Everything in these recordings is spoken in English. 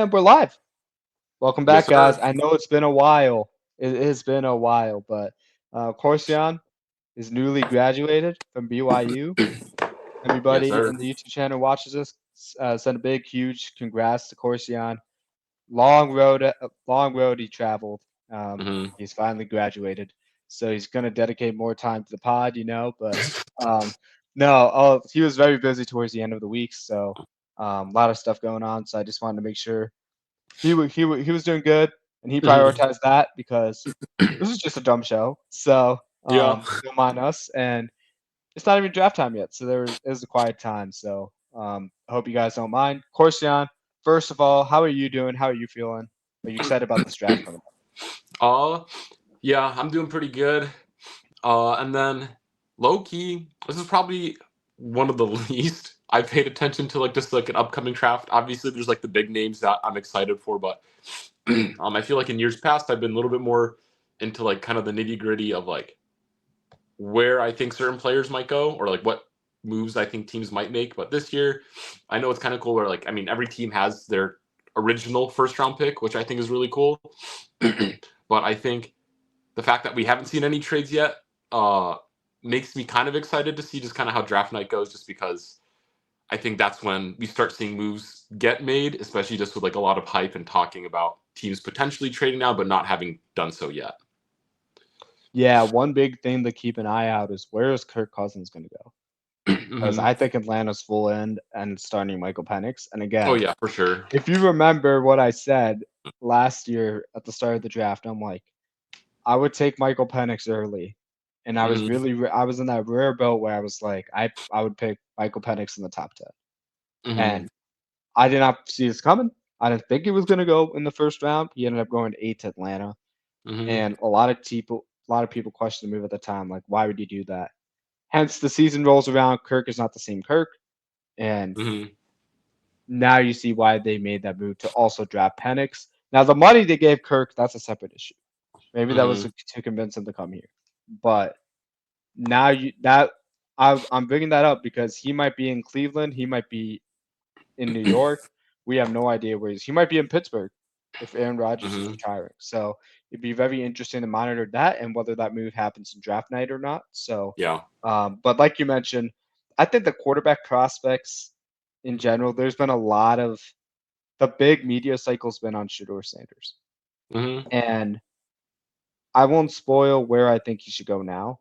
And we're live. Welcome Yes, back, guys. sir. I know it's been a while. It has been a while, but Corstian is newly graduated from BYU. Yes, Everybody sir. in the YouTube channel watches this. Send a big, huge congrats to Corstian. Long road he traveled. hmm He's finally graduated, so he's gonna dedicate more time to the pod, But um, no, he was very busy towards the end of the week, so a lot of stuff going on. So I just wanted to make sure he was doing good, and he hmm prioritized that because this is just a dumb show. So Yeah. don't mind us, and it's not even draft time yet, so is a quiet time. So I hope you guys don't mind. Corsian, first of all, how are you doing? How are you feeling? Are you excited about this draft coming up? Uh, yeah, I'm doing pretty good. And then low key, this is probably one of the least I paid attention to, like just like an upcoming draft. Obviously, there's like the big names that I'm excited for, but I feel like in years past I've been a little bit more into like kind of the nitty gritty of like where I think certain players might go or like what moves I think teams might make. But this year, I know it's kind of cool where like I mean every team has their original first round pick, which I think is really cool. But I think the fact that we haven't seen any trades yet makes me kind of excited to see just kind of how draft night goes, just because I think that's when we start seeing moves get made, especially just with like a lot of hype and talking about teams potentially trading now, but not having done so yet. Yeah, one big thing to keep an eye out is where is Kirk Cousins going to go? Because hmm I think Atlanta's full end and starting Michael Penix. And Oh again, yeah, for sure. if you remember what I said last year at the start of the draft, I'm like, I would take Michael Penix early, and hmm I was in that rare boat where I was like, I would pick Michael Penix in the top 10, hmm and I did not see this coming. I didn't think he was going to go in the first round. He ended up going 8 to Atlanta, hmm and a lot of people questioned the move at the time, like, why would you do that? Hence, the season rolls around. Kirk is not the same Kirk, and hmm now you see why they made that move to also draft Penix. Now, the money they gave Kirk, that's a separate issue. Maybe that was hmm to convince him to come here, but now I'm bringing that up because he might be in Cleveland, he might be in New York. We have no idea where he might be in Pittsburgh if Aaron Rodgers is hmm retiring. So it'd be very interesting to monitor that and whether that move happens in draft night or not. So, Yeah. but like you mentioned, I think the quarterback prospects in general, there's been a lot of the big media cycle's been on Shedeur Sanders, hmm and I won't spoil where I think he should go now.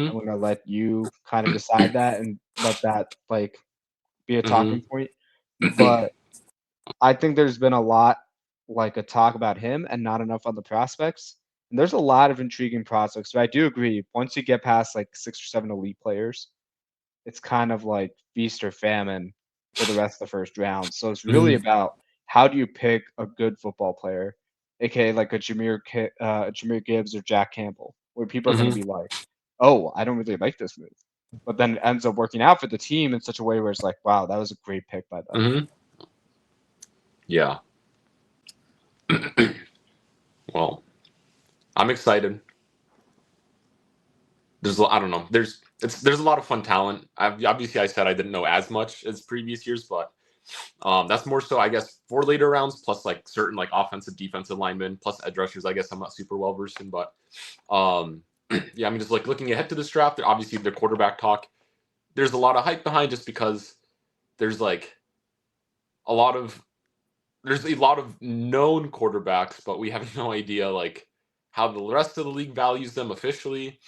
I'm hmm gonna let you kind of decide that and let that like be a hmm talking point. But I think there's been a lot like a talk about him and not enough on the prospects. And there's a lot of intriguing prospects. But I do agree. Once you get past like 6 or 7 elite players, it's kind of like feast or famine for the rest of the first round. So it's really hmm about how do you pick a good football player, aka like a Jameer Gibbs or Jack Campbell, where people are going to hmm be like, "Oh, I don't really like this move," but then it ends up working out for the team in such a way where it's like, "Wow, that was a great pick by them." hmm Yeah. Well, I'm excited. I don't know. There's a lot of fun talent. Obviously I said I didn't know as much as previous years, but that's more so I guess for later rounds, plus like certain like offensive defensive linemen, plus edge rushers. I guess I'm not super well versed in, but um, yeah, I mean just like looking ahead to this draft, obviously the quarterback talk. There's a lot of hype behind just because there's like a lot of there's a lot of known quarterbacks, but we have no idea like how the rest of the league values them officially.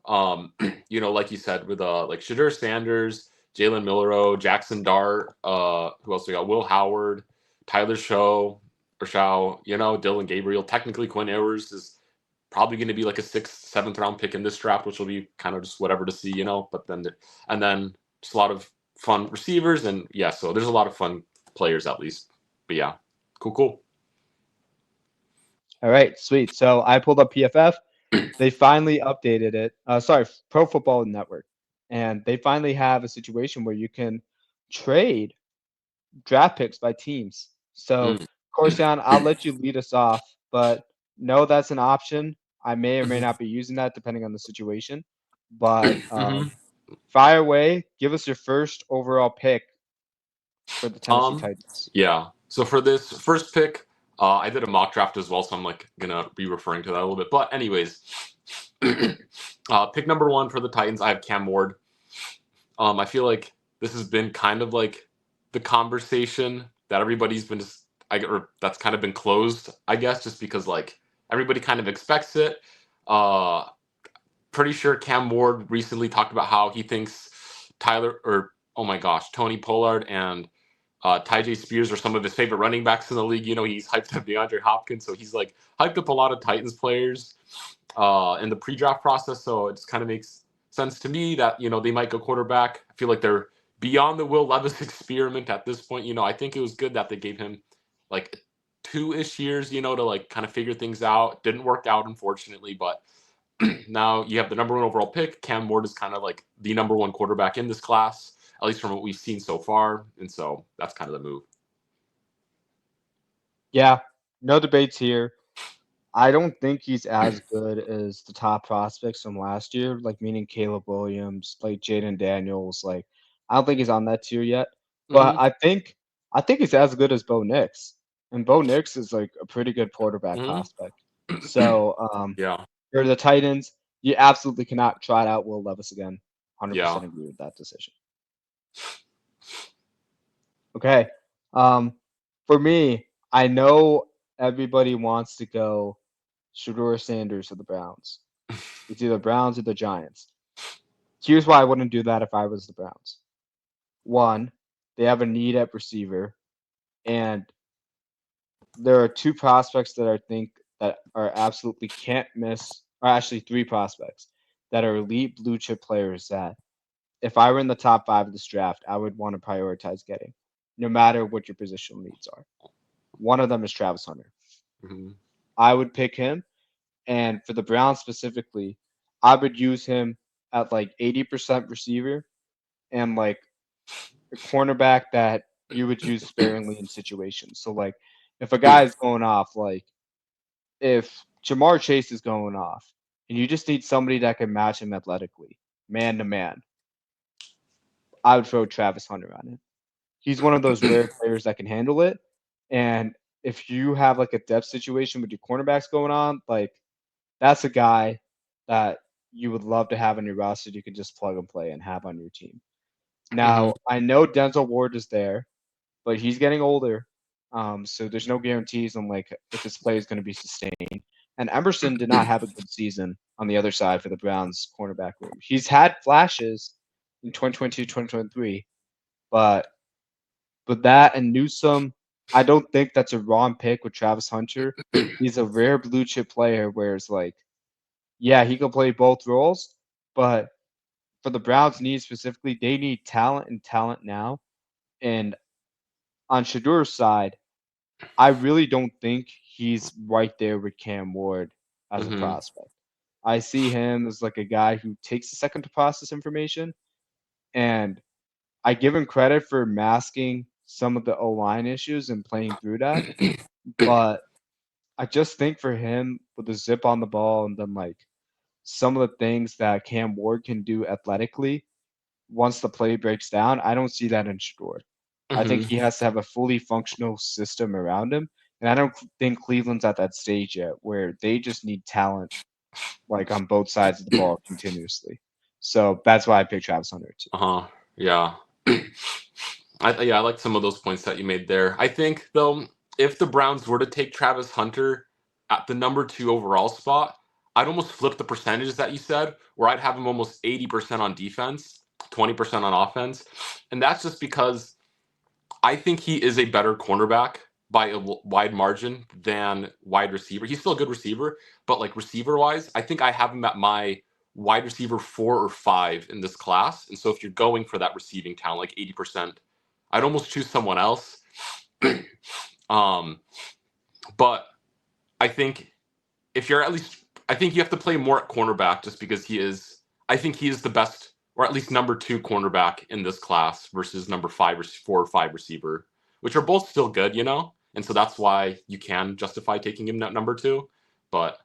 Like you said, with like Shedeur Sanders, Jalen Milrow, Jackson Dart, who else we got? Will Howard, Tyler Shaw, Dylan Gabriel. Technically, Quinn Ewers is probably going to be like a sixth, seventh round pick in this draft, which will be kind of just whatever to see. But then just a lot of fun receivers, and yeah, so there's a lot of fun players at least. But yeah, cool. All right, sweet. So I pulled up PFF. They finally updated it. Sorry, Pro Football Network, and they finally have a situation where you can trade draft picks by teams. So, Mm. Corsian, I'll let you lead us off, but no, that's an option. I may or may not be using that depending on the situation. But hmm fire away. Give us your first overall pick for the Tennessee Um, Titans. yeah. So for this first pick, I did a mock draft as well, so I'm like gonna be referring to that a little bit. But anyways, pick number 1 for the Titans, I have Cam Ward. I feel like this has been kind of like the conversation that everybody's been just, or that's kind of been closed, I guess, just because like everybody kind of expects it. Uh, Pretty sure Cam Ward recently talked about how he thinks Tony Pollard and Ty Spears are some of his favorite running backs in the league. You know, he's hyped up DeAndre Hopkins, so he's like hyped up a lot of Titans players in the pre-draft process. So it just kind of makes sense to me that, you know, they might go quarterback. I feel like they're beyond the Will Levis experiment at this point. You know, I think it was good that they gave him like 2-ish years, you know, to like kind of figure things out. Didn't work out, unfortunately, but now you have the number 1 overall pick. Cam Ward is kind of like the number 1 quarterback in this class, at least from what we've seen so far. And so that's kind of the move. Yeah, no debates here. I don't think he's as good as the top prospects from last year, like meaning Caleb Williams, like Jaden Daniels. Like, I don't think he's on that tier yet. But Mm-hmm. I think he's as good as Bo Nix. And Bo Nix is like a pretty good quarterback prospect. Mm-hmm. So Yeah. for the Titans, you absolutely cannot try out Will Levis again. 100% Yeah. agree with that decision. Okay. Um, for me, I know everybody wants to go Shedeur Sanders of the Browns. It's either Browns or the Giants. Here's why I wouldn't do that if I was the Browns. One, they have a need at receiver, and there are 2 prospects that I think that are absolutely can't miss, or actually 3 prospects that are elite blue chip players that if I were in the top 5 of this draft, I would want to prioritize getting, no matter what your positional needs are. One of them is Travis Hunter. Mm-hmm. I would pick him, and for the Browns specifically, I would use him at like 80% receiver and like a cornerback that you would use sparingly in situations. So like if a guy is going off, like if Jamar Chase is going off and you just need somebody that can match him athletically, man to man, I would throw Travis Hunter on him. He's one of those rare players that can handle it. And if you have like a depth situation with your cornerbacks going on, like that's a guy that you would love to have on your roster. You can just plug and play and have on your team. Mm-hmm. Now, I know Denzel Ward is there, but he's getting older. So there's no guarantees on like if his play is going to be sustained. And Emerson did not have a good season on the other side for the Browns cornerback room. He's had flashes in 2022, 2023, but that and Newsome, I don't think that's a wrong pick with Travis Hunter. He's a rare blue chip player, whereas like, yeah, he can play both roles, but for the Browns needs specifically, they need talent and talent now. And on Shadeur's side, I really don't think he's right there with Cam Ward as a Mm-hmm. prospect. I see him as like a guy who takes a second to process information, and I give him credit for masking some of the O line issues and playing through that. But I just think for him with the zip on the ball and then like some of the things that Cam Ward can do athletically once the play breaks down, I don't see that in Shedeur. I think Mm-hmm. he has to have a fully functional system around him. And I don't think Cleveland's at that stage yet where they just need talent like on both sides of the ball continuously. So that's why I picked Travis Hunter too. Uh-huh. Yeah. I like some of those points that you made there. I think though, if the Browns were to take Travis Hunter at the number 2 overall spot, I'd almost flip the percentages that you said, where I'd have him almost 80% on defense, 20% on offense. And that's just because I think he is a better cornerback by a wide margin than wide receiver. He's still a good receiver, but like receiver wise, I think I have him at my wide receiver 4 or 5 in this class. And so if you're going for that receiving talent, like 80%, I'd almost choose someone else. um, but I think if you're at least, I think you have to play more at cornerback just because I think he is the best, or at least number 2 cornerback in this class versus number 5 or 4 or 5 receiver, which are both still good, you know? And so that's why you can justify taking him at number 2. But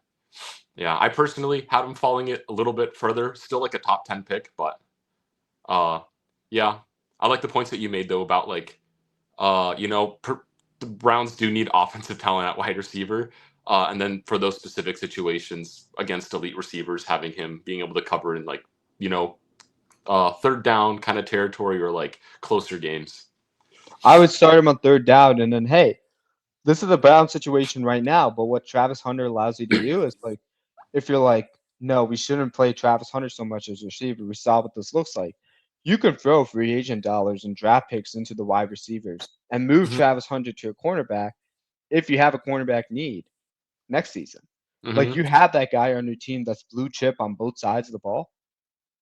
yeah, I personally had him falling it a little bit further, still like a top 10 pick, but yeah, I like the points that you made though about like, you know, the Browns do need offensive talent at wide receiver. And then for those specific situations against elite receivers, having him being able to cover in like, you know, third down kind of territory or like closer games. I would start him on third down, and then hey, this is the Brown situation right now. But what Travis Hunter allows you to do is like, if you're like, no, we shouldn't play Travis Hunter so much as a receiver. We saw what this looks like. You can throw free agent dollars and draft picks into the wide receivers and move Mm-hmm. Travis Hunter to a cornerback if you have a cornerback need next season. Like Mm-hmm. you have that guy on your team that's blue chip on both sides of the ball.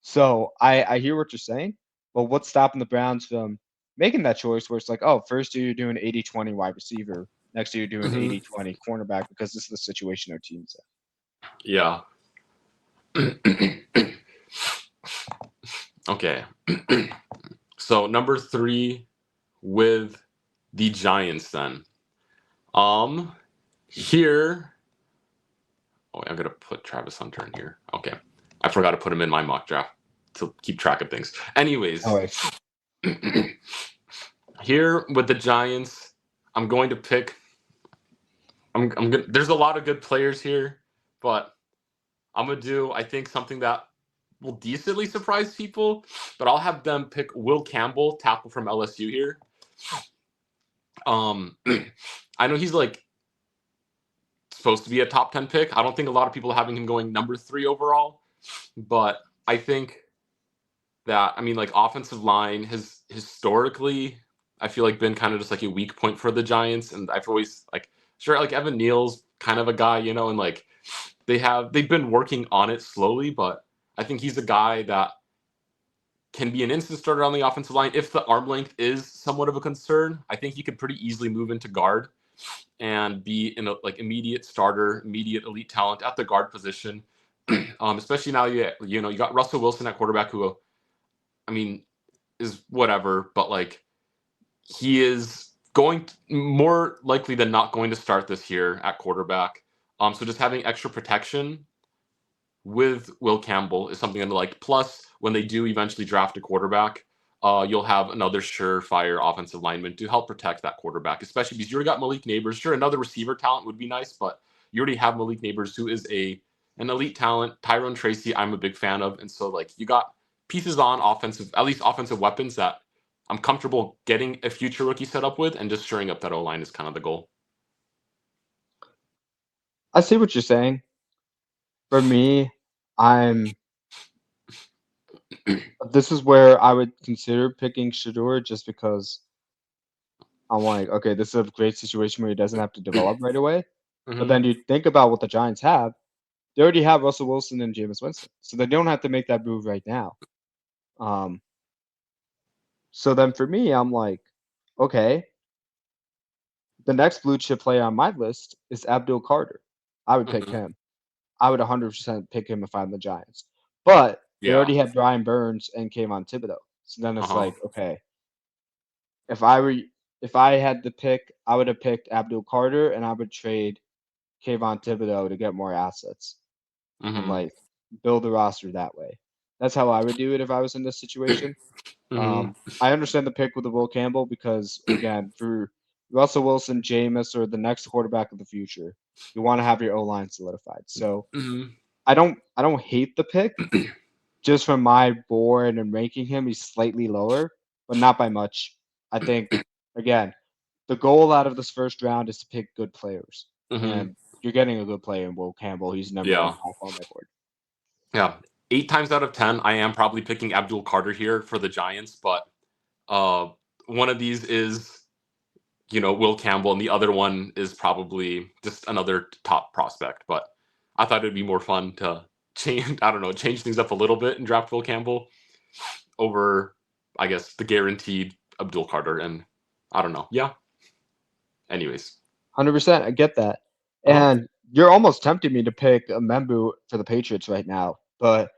So I hear what you're saying, but what's stopping the Browns from making that choice where it's like, oh, first year you're doing 80-20 wide receiver, next year you're doing Mm-hmm. 80-20 cornerback because this is the situation our team's Yeah. Okay. So number 3 with the Giants then. Here. Oh, I'm gonna put Travis Hunter in here. Okay. I forgot to put him in my mock draft to keep track of things. Anyways, at. here with the Giants, I'm going to pick. I'm gonna. There's a lot of good players here, but I'm gonna do. I think something that will decently surprise people, but I'll have them pick Will Campbell, tackle from LSU here. I know he's like supposed to be a top 10 pick. I don't think a lot of people are having him going number 3 overall, but I think that, I mean, like offensive line has historically, I feel like been kind of just like a weak point for the Giants, and I've always like sure like Evan Neal's kind of a guy, you know, and like they've been working on it slowly, but I think he's a guy that can be an instant starter on the offensive line if the arm length is somewhat of a concern. I think he could pretty easily move into guard and be in a like immediate starter, immediate elite talent at the guard position. Especially now you know you got Russell Wilson at quarterback, who I mean is whatever, but like he is going more likely than not going to start this year at quarterback. So just having extra protection with Will Campbell is something to like. Plus, when they do eventually draft a quarterback, you'll have another surefire offensive lineman to help protect that quarterback, especially because you already got Malik Neighbors. Sure, another receiver talent would be nice, but you already have Malik Neighbors, who is an elite talent. Tyrone Tracy, I'm a big fan of, and so like you got pieces on offensive, at least offensive weapons that I'm comfortable getting a future rookie set up with, and just shoring up that O line is kind of the goal. I see what you're saying. For me, I'm this is where I would consider picking Shedeur just because I'm like, okay, this is a great situation where he doesn't have to develop right away. But Mm-hmm. then you think about what the Giants have. They already have Russell Wilson and Jameis Winston. So they don't have to make that move right now. Um, so then for me, I'm like, okay, the next blue chip player on my list is Abdul Carter. I would pick Mm-hmm. him. I would 100% pick him if I'm the Giants. But they Yeah. already had Brian Burns and Kayvon Thibodeau. So then it's Uh-huh. like, okay, if I were if I had to pick, I would have picked Abdul Carter and I would trade Kayvon Thibodeau to get more assets and Mm-hmm. like build the roster that way. That's how I would do it if I was in this situation. Mm-hmm. I understand the pick with the Will Campbell because again, for Russell Wilson, Jameis, or the next quarterback of the future, you want to have your O line solidified. So Mm-hmm. I don't hate the pick. Just from my board and ranking him, he's slightly lower, but not by much. I think again, the goal out of this first round is to pick good players, Mm-hmm. and you're getting a good player in Will Campbell. He's number one Yeah. tackle on my board. Yeah. 8 times out of 10, I am probably picking Abdul Carter here for the Giants, but uh, one of these is, you know, Will Campbell, and the other one is probably just another top prospect. But I thought it'd be more fun to change, I don't know, change things up a little bit and draft Will Campbell over, I guess, the guaranteed Abdul Carter. And I don't know. Yeah. Anyways. 100%, I get that. Uh-huh. And you're almost tempting me to pick a Membu for the Patriots right now, but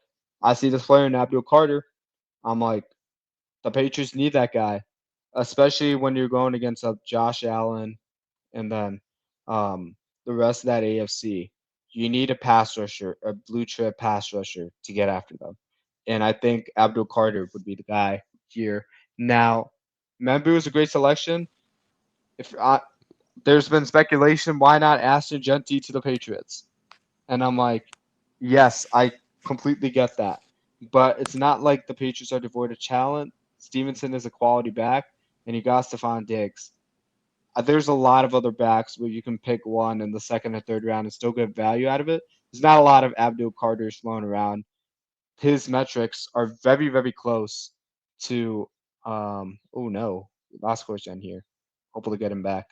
I see this player in Abdul Carter. I'm like, the Patriots need that guy, especially when you're going against Josh Allen and then the rest of that AFC. You need a pass rusher, a blue chip pass rusher to get after them. And I think Abdul Carter would be the guy here. Now, Membu is a great selection. If I There's been speculation, why not Ashton Jeanty to the Patriots? And I'm like, yes, I completely get that. But it's not like the Patriots are devoid of talent. Stevenson is a quality back, and you got Stephon Diggs. There's a lot of other backs where you can pick one in the second or third round and still get value out of it. There's not a lot of Abdul Carters flown around. His metrics are very, very close to oh no, lost Corstian here. Hopefully get him back.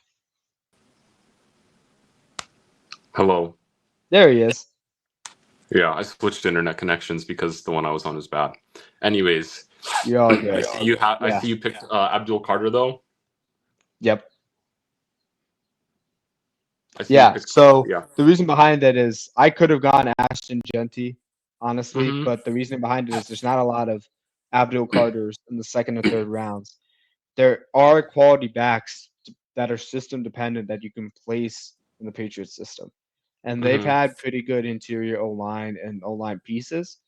Hello. There he is. Yeah, I switched internet connections because the one I was on is bad. Anyways, You're all good. I Yeah. see you picked Abdul Carter though. Yep. I see you Yeah. picked. So Yeah. the reason behind it is I could have gone Ashton Jeanty, honestly, Mhm. but the reason behind it is there's not a lot of Abdul Carters in the second or third rounds. There are quality backs that are system dependent that you can place in the Patriots system. And they've Mhm. had pretty good interior O line and O line pieces.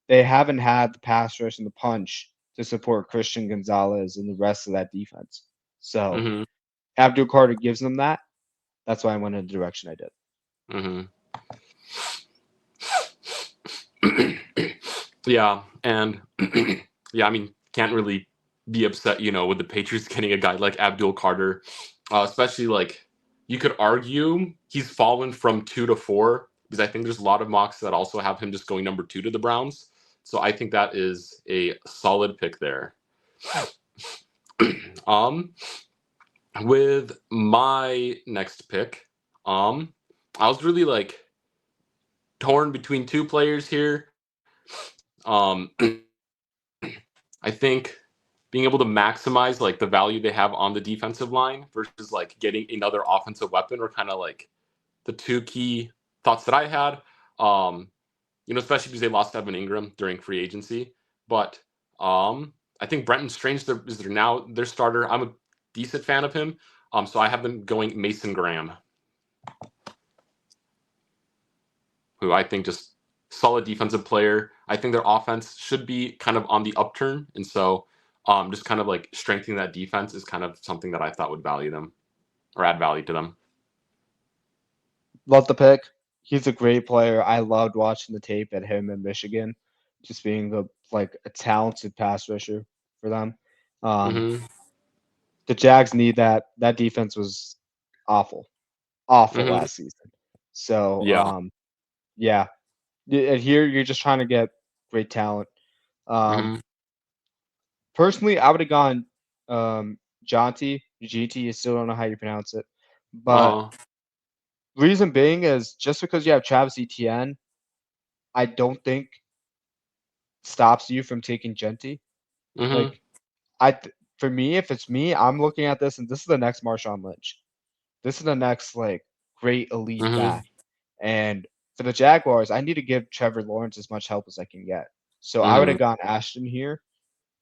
They haven't had the pass rush and the punch to support Christian Gonzalez and the rest of that defense. So Mhm. Abdul Carter gives them that. That's why I went in the direction I did. Mhm. Yeah, and yeah, I mean, can't really be upset, with the Patriots getting a guy like Abdul Carter, especially like you could argue he's fallen from 2 to 4 because I think there's a lot of mocks that also have him just going number 2 to the Browns. So I think that is a solid pick there. Um, with my next pick, I was really like torn between two players here. Um, I think being able to maximize like the value they have on the defensive line versus like getting another offensive weapon were kind of like the two key thoughts that I had. Um, especially because they lost Evan Ingram during free agency. But I think Brenton Strange is their starter. I'm a decent fan of him. So I have them going Mason Graham, who I think just solid defensive player. I think their offense should be kind of on the upturn, and so just kind of like strengthening that defense is kind of something that I thought would value them or add value to them. Love the pick. He's a great player. I loved watching the tape at him in Michigan, just being a talented pass rusher for them. Um, Mm-hmm. the Jags need that. That defense was awful, awful Mm-hmm. last season. So Yeah. yeah. And here you're just trying to get great talent. Um, Mm-hmm. personally, I would have gone Jonty, GT. You still don't know how you pronounce it, but Uh-huh. reason being is just because you have Travis Etienne, I don't think stops you from taking Genty. Mm-hmm. Like for me, if it's me, I'm looking at this and this is the next Marshawn Lynch. This is the next like great elite Mm-hmm. back. And for the Jaguars, I need to give Trevor Lawrence as much help as I can get. So I would Mm-hmm. have gone Ashton here,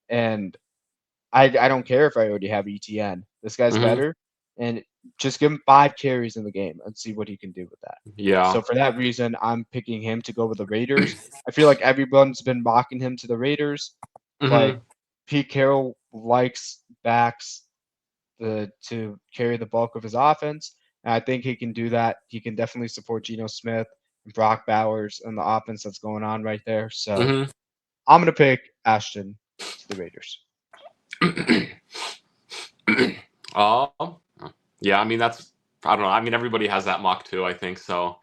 and I don't care if I already have ETN. This guy's Mm-hmm. better, and just give him 5 carries in the game and see what he can do with that. Yeah. So for that reason, I'm picking him to go with the Raiders. I feel like everyone's been mocking him to the Raiders. Like Mm-hmm. Pete Carroll likes backs to carry the bulk of his offense, and I think he can do that. He can definitely support Geno Smith and Brock Bowers and the offense that's going on right there. So Mm-hmm. I'm gonna pick Ashton to the Raiders. uh, yeah, I mean that's I don't know. I mean everybody has that mock too, I think. So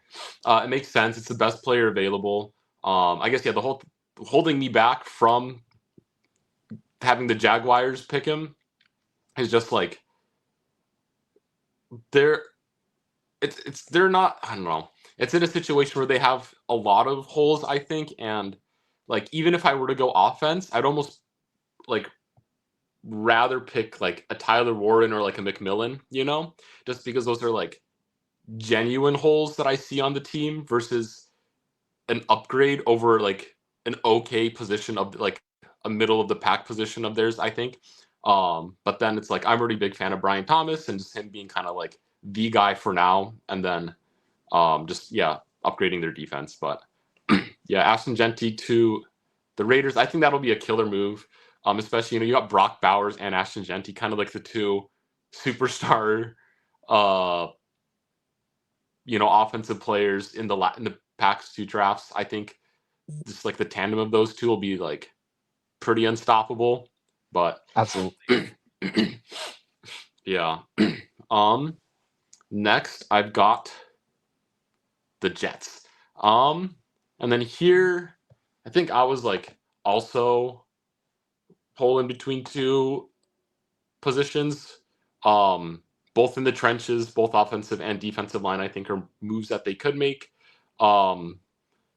it makes sense. It's the best player available. I guess yeah, the whole holding me back from having the Jaguars pick him is just like they're they're not I don't know. It's in a situation where they have a lot of holes, I think, and like even if I were to go offense, I'd almost like rather pick like a Tyler Warren or like a McMillan, just because those are like genuine holes that I see on the team versus an upgrade over like an okay position of like a middle of the pack position of theirs, I think. But then it's like I'm already a big fan of Brian Thomas and just him being kind of like the guy for now, and then just yeah, upgrading their defense. But yeah, Ashton Jeanty to the Raiders, I think that'll be a killer move. Especially you got Brock Bowers and Ashton Jeanty, kind of like the two superstar uh, offensive players in the past two drafts. I think just like the tandem of those two will be like pretty unstoppable. But Absolutely. yeah. um Next I've got the Jets. Um and then here I think I was like also polling between two positions. Um, Both in the trenches, both offensive and defensive line, I think are moves that they could make. Um,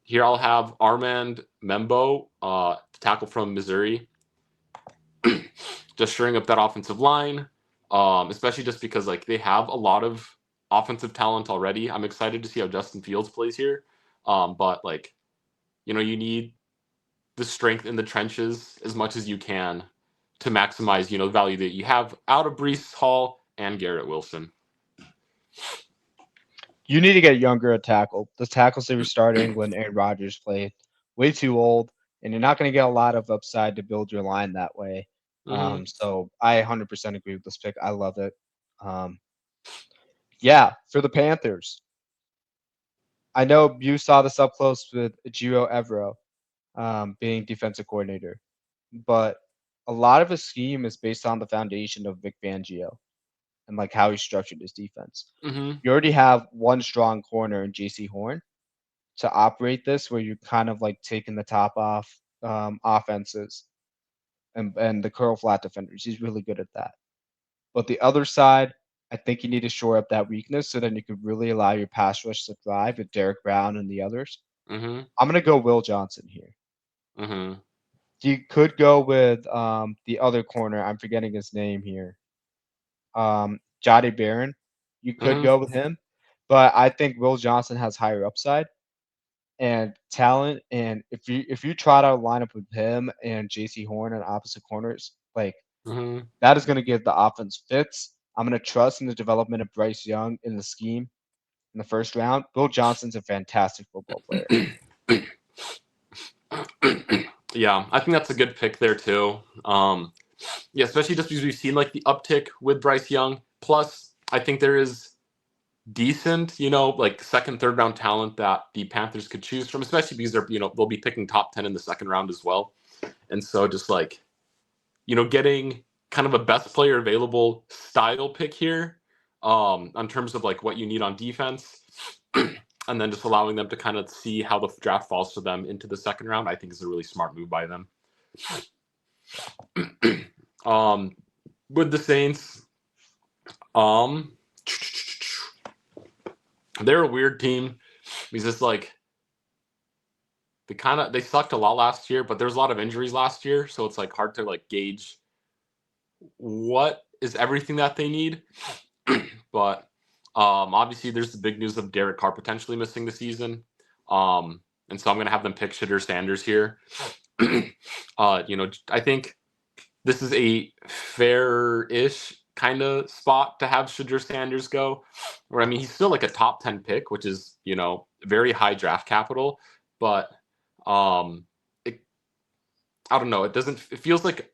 Here I'll have Armand Membo, tackle from Missouri, just shoring up that offensive line. Especially just because like they have a lot of offensive talent already. I'm excited to see how Justin Fields plays here. But like, you need the strength in the trenches as much as you can to maximize, the value that you have out of Brees Hall and Garrett Wilson. You need to get younger at tackle. The tackles they were starting when Aaron Rodgers played, way too old, and you're not going to get a lot of upside to build your line that way. Mm-hmm. So I 100% agree with this pick. I love it. Um, yeah, for the Panthers, I know you saw this up close with Giro Evero being defensive coordinator, but a lot of his scheme is based on the foundation of Vic Fangio and like how he structured his defense. Mm-hmm. You already have one strong corner in JC Horn to operate this, where you're kind of like taking the top off offenses and the curl flat defenders. He's really good at that. But the other side, I think you need to shore up that weakness so then you can really allow your pass rush to thrive with Derek Brown and the others. Mm-hmm. I'm gonna go Will Johnson here. Mm-hmm. You could go with the other corner. I'm forgetting his name here. Jody Barron. You could Mm-hmm. go with him, but I think Will Johnson has higher upside and talent. And if you trot out a lineup with him and JC Horn on opposite corners, like Mm-hmm. that is going to give the offense fits. I'm going to trust in the development of Bryce Young in the scheme in the first round. Will Johnson's a fantastic football player. Yeah, I think that's a good pick there too. Yeah, especially just because we've seen like the uptick with Bryce Young. Plus, I think there is decent, like second, third round talent that the Panthers could choose from, especially because they'll be picking top 10 in the second round as well. And so just like, getting kind of a best player available style pick here, in terms of like what you need on defense, and then just allowing them to kind of see how the draft falls for them into the second round, I think is a really smart move by them. um, with the Saints, um, they're a weird team because it's like they sucked a lot last year, but there's a lot of injuries last year, so it's like hard to like gauge what is everything that they need. But obviously there's the big news of Derek Carr potentially missing the season. And so I'm gonna have them pick Shedeur Sanders here. I think this is a fair-ish kind of spot to have Shedeur Sanders go. Where I mean he's still like a top 10 pick, which is, very high draft capital, but it, I don't know, it feels like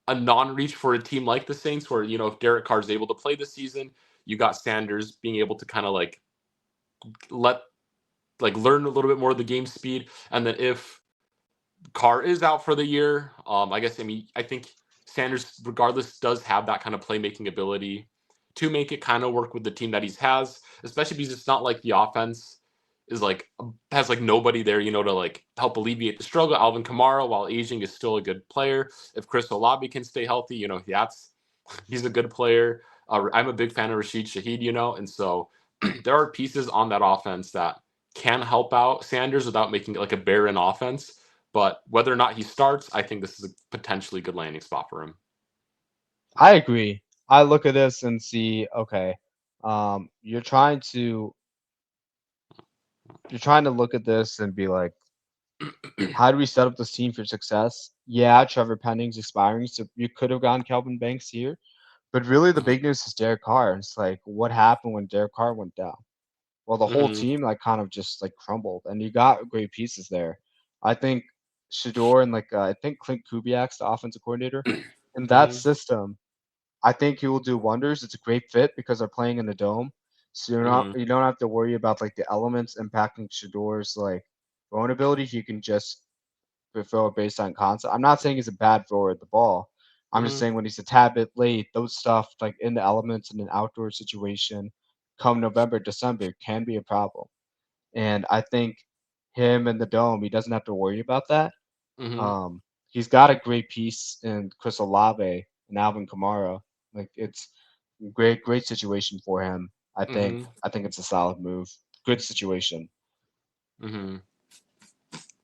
a non-reach for a team like the Saints, where if Derek Carr is able to play this season, you got Sanders being able to kind of like let learn a little bit more of the game speed, and then if Carr is out for the year, I think Sanders, regardless, does have that kind of playmaking ability to make it kind of work with the team that he has, especially because it's not like the offense is like has like nobody there, to like help alleviate the struggle. Alvin Kamara, while aging, is still a good player. If Chris Olave can stay healthy, he's a good player. I'm a big fan of Rashid Shaheed, and so there are pieces on that offense that can help out Sanders without making it like a barren offense. But whether or not he starts, I think this is a potentially good landing spot for him. I agree. I look at this and see, okay, you're trying to look at this and be like, how do we set up this team for success? Yeah, Trevor Penning's expiring, so you could have gone Kelvin Banks here. But really, the big news is Derek Carr. It's like, what happened when Derek Carr went down? Well, the whole Mm-hmm. team like kind of just like crumbled, and you got great pieces there. I think Shedeur and I think Clint Kubiak's the offensive coordinator in that Mm-hmm. system. I think he will do wonders. It's a great fit because they're playing in the dome, so Mm-hmm. you don't have to worry about like the elements impacting Shedeur's like throwing ability. He can just throw it based on concept. I'm not saying he's a bad thrower at the ball. I'm just Mm-hmm. saying when he's a tad bit late, those stuff like in the elements in an outdoor situation, come November, December, can be a problem. And I think him and the dome, he doesn't have to worry about that. Mm-hmm. Um, he's got a great piece in Chris Olave and Alvin Kamara. Like it's great situation for him. Mm-hmm. I think it's a solid move. Good situation. Mm-hmm.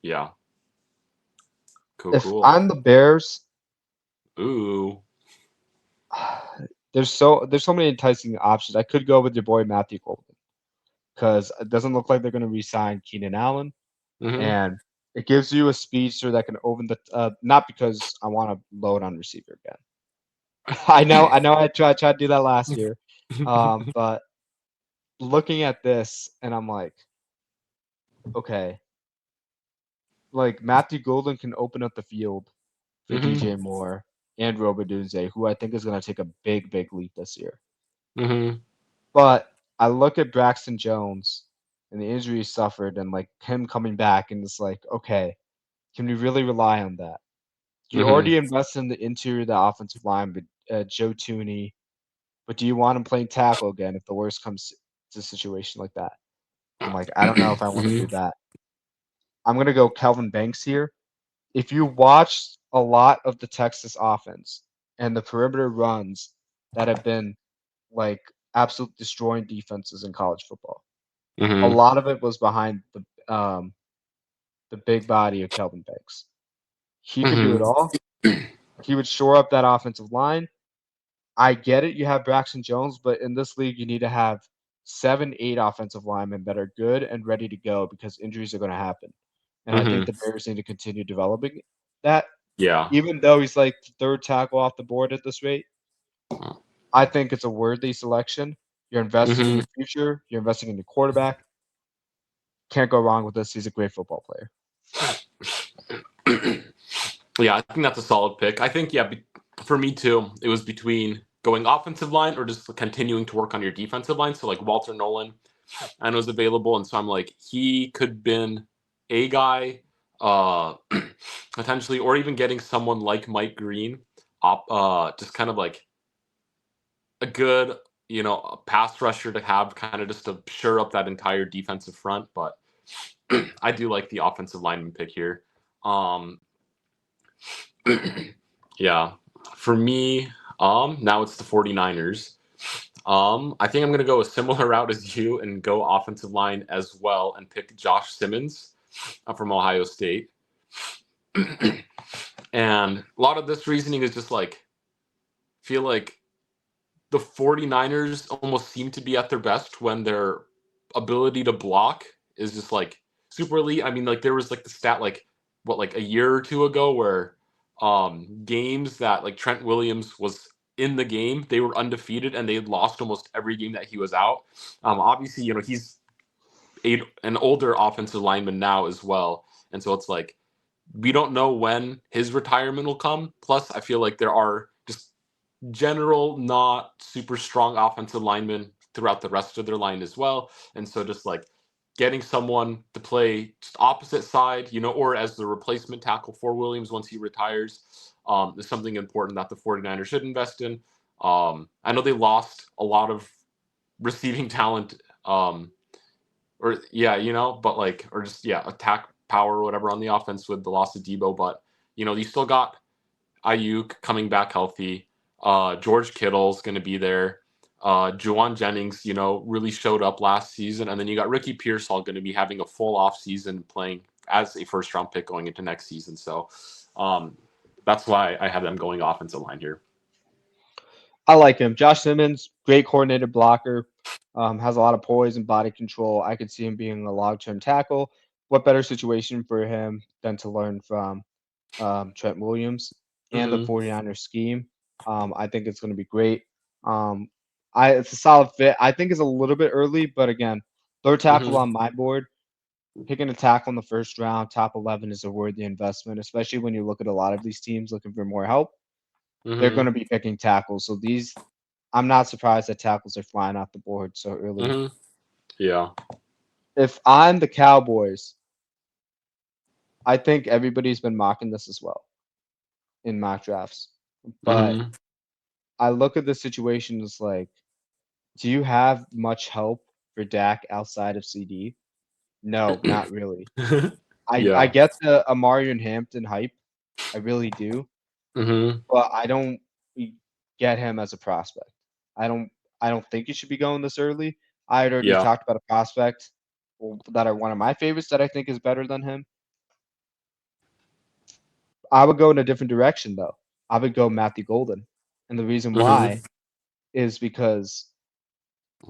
Yeah. Cool. If Cool. I'm the Bears, Ooh. there's so many enticing options. I could go with your boy Matthew Golden because it doesn't look like they're going to re-sign Keenan Allen, Mm-hmm. and it gives you a speedster that can open the. Not because I want to load on receiver again. I know. Tried to do that last year, but looking at this, and I'm like, okay, like Matthew Golden can open up the field for Mm-hmm. DJ Moore and Robert who I think is going to take a big leap this year. Mm-hmm. But I look at Braxton Jones and the injury he suffered and like him coming back and it's like, okay, can we really rely on that? You Mm-hmm. already invested in the interior of the offensive line with Joe Tooney, but do you want him playing tackle again if the worst comes to a situation like that? I'm like, I don't know if I want to Mm-hmm. do that. I'm gonna go Kelvin Banks here. If you watched a lot of the Texas offense and the perimeter runs that have been like absolute destroying defenses in college football, a Mm-hmm. lot of it was behind the big body of Kelvin Banks. He can do it Mm-hmm. all. He would shore up that offensive line. I get it. You have Braxton Jones, but in this league, you need to have 7, 8 offensive linemen that are good and ready to go because injuries are going to happen. And I think Mm-hmm. the Bears need to continue developing that. Yeah. Even though he's like the third tackle off the board at this rate, I think it's a worthy selection. You're investing in Mm-hmm. your future. You're investing in your quarterback. Can't go wrong with this. He's a great football player. Yeah, I think that's a solid pick. I think, yeah, for me too, it was between going offensive line or just continuing to work on your defensive line. So, like, Walter Nolan and was available. And so I'm like, he could been a guy, uh, potentially, or even getting someone like Mike Green, just kind of like a good, a pass rusher to have kind of just to shore up that entire defensive front. But I do like the offensive lineman pick here. Um, yeah, for me, now it's the 49ers. I think I'm going to go a similar route as you and go offensive line as well and pick Josh Simmons from Ohio State. And a lot of this reasoning is just like, feel like the 49ers almost seem to be at their best when their ability to block is just like super elite. I mean, like there was like the stat like what like a year or two ago where games that like Trent Williams was in the game, they were undefeated and they had lost almost every game that he was out. Obviously, he's an older offensive lineman now as well. And so it's like we don't know when his retirement will come. Plus, I feel like there are just general not super strong offensive linemen throughout the rest of their line as well. And so just like getting someone to play just opposite side, or as the replacement tackle for Williams once he retires, is something important that the 49ers should invest in. I know they lost a lot of receiving talent, or yeah, but like, or just, yeah, attack power or whatever on the offense with the loss of Debo. But, you still got Ayuk coming back healthy. George Kittle's going to be there. Juwan Jennings, really showed up last season. And then you got Ricky Pearsall going to be having a full off season playing as a first round pick going into next season. So that's why I have them going offensive line here. I like him. Josh Simmons, great coordinated blocker, has a lot of poise and body control. I could see him being a long-term tackle. What better situation for him than to learn from Trent Williams and the Mm-hmm. 49ers scheme? I think it's going to be great. Um, it's a solid fit. I think it's a little bit early, but again, third tackle Mm-hmm. on my board. Picking a tackle in the first round, top 11 is a worthy investment, especially when you look at a lot of these teams looking for more help. they're going Mm-hmm. to be picking tackles. So I'm not surprised that tackles are flying off the board so early. Mm-hmm. Yeah. If I'm the Cowboys, I think everybody's been mocking this as well in mock drafts. But Mm-hmm. I look at the situation as like, do you have much help for Dak outside of CD? No, not really. I Yeah. get the Amarian Hampton hype. I really do. Mm-hmm. But I don't get him as a prospect. I don't I don't think he should be going this early. I had already Yeah. talked about a prospect that are one of my favorites that I think is better than him. I would go in a different direction though. I would go Matthew Golden. And the reason Mm-hmm. why is because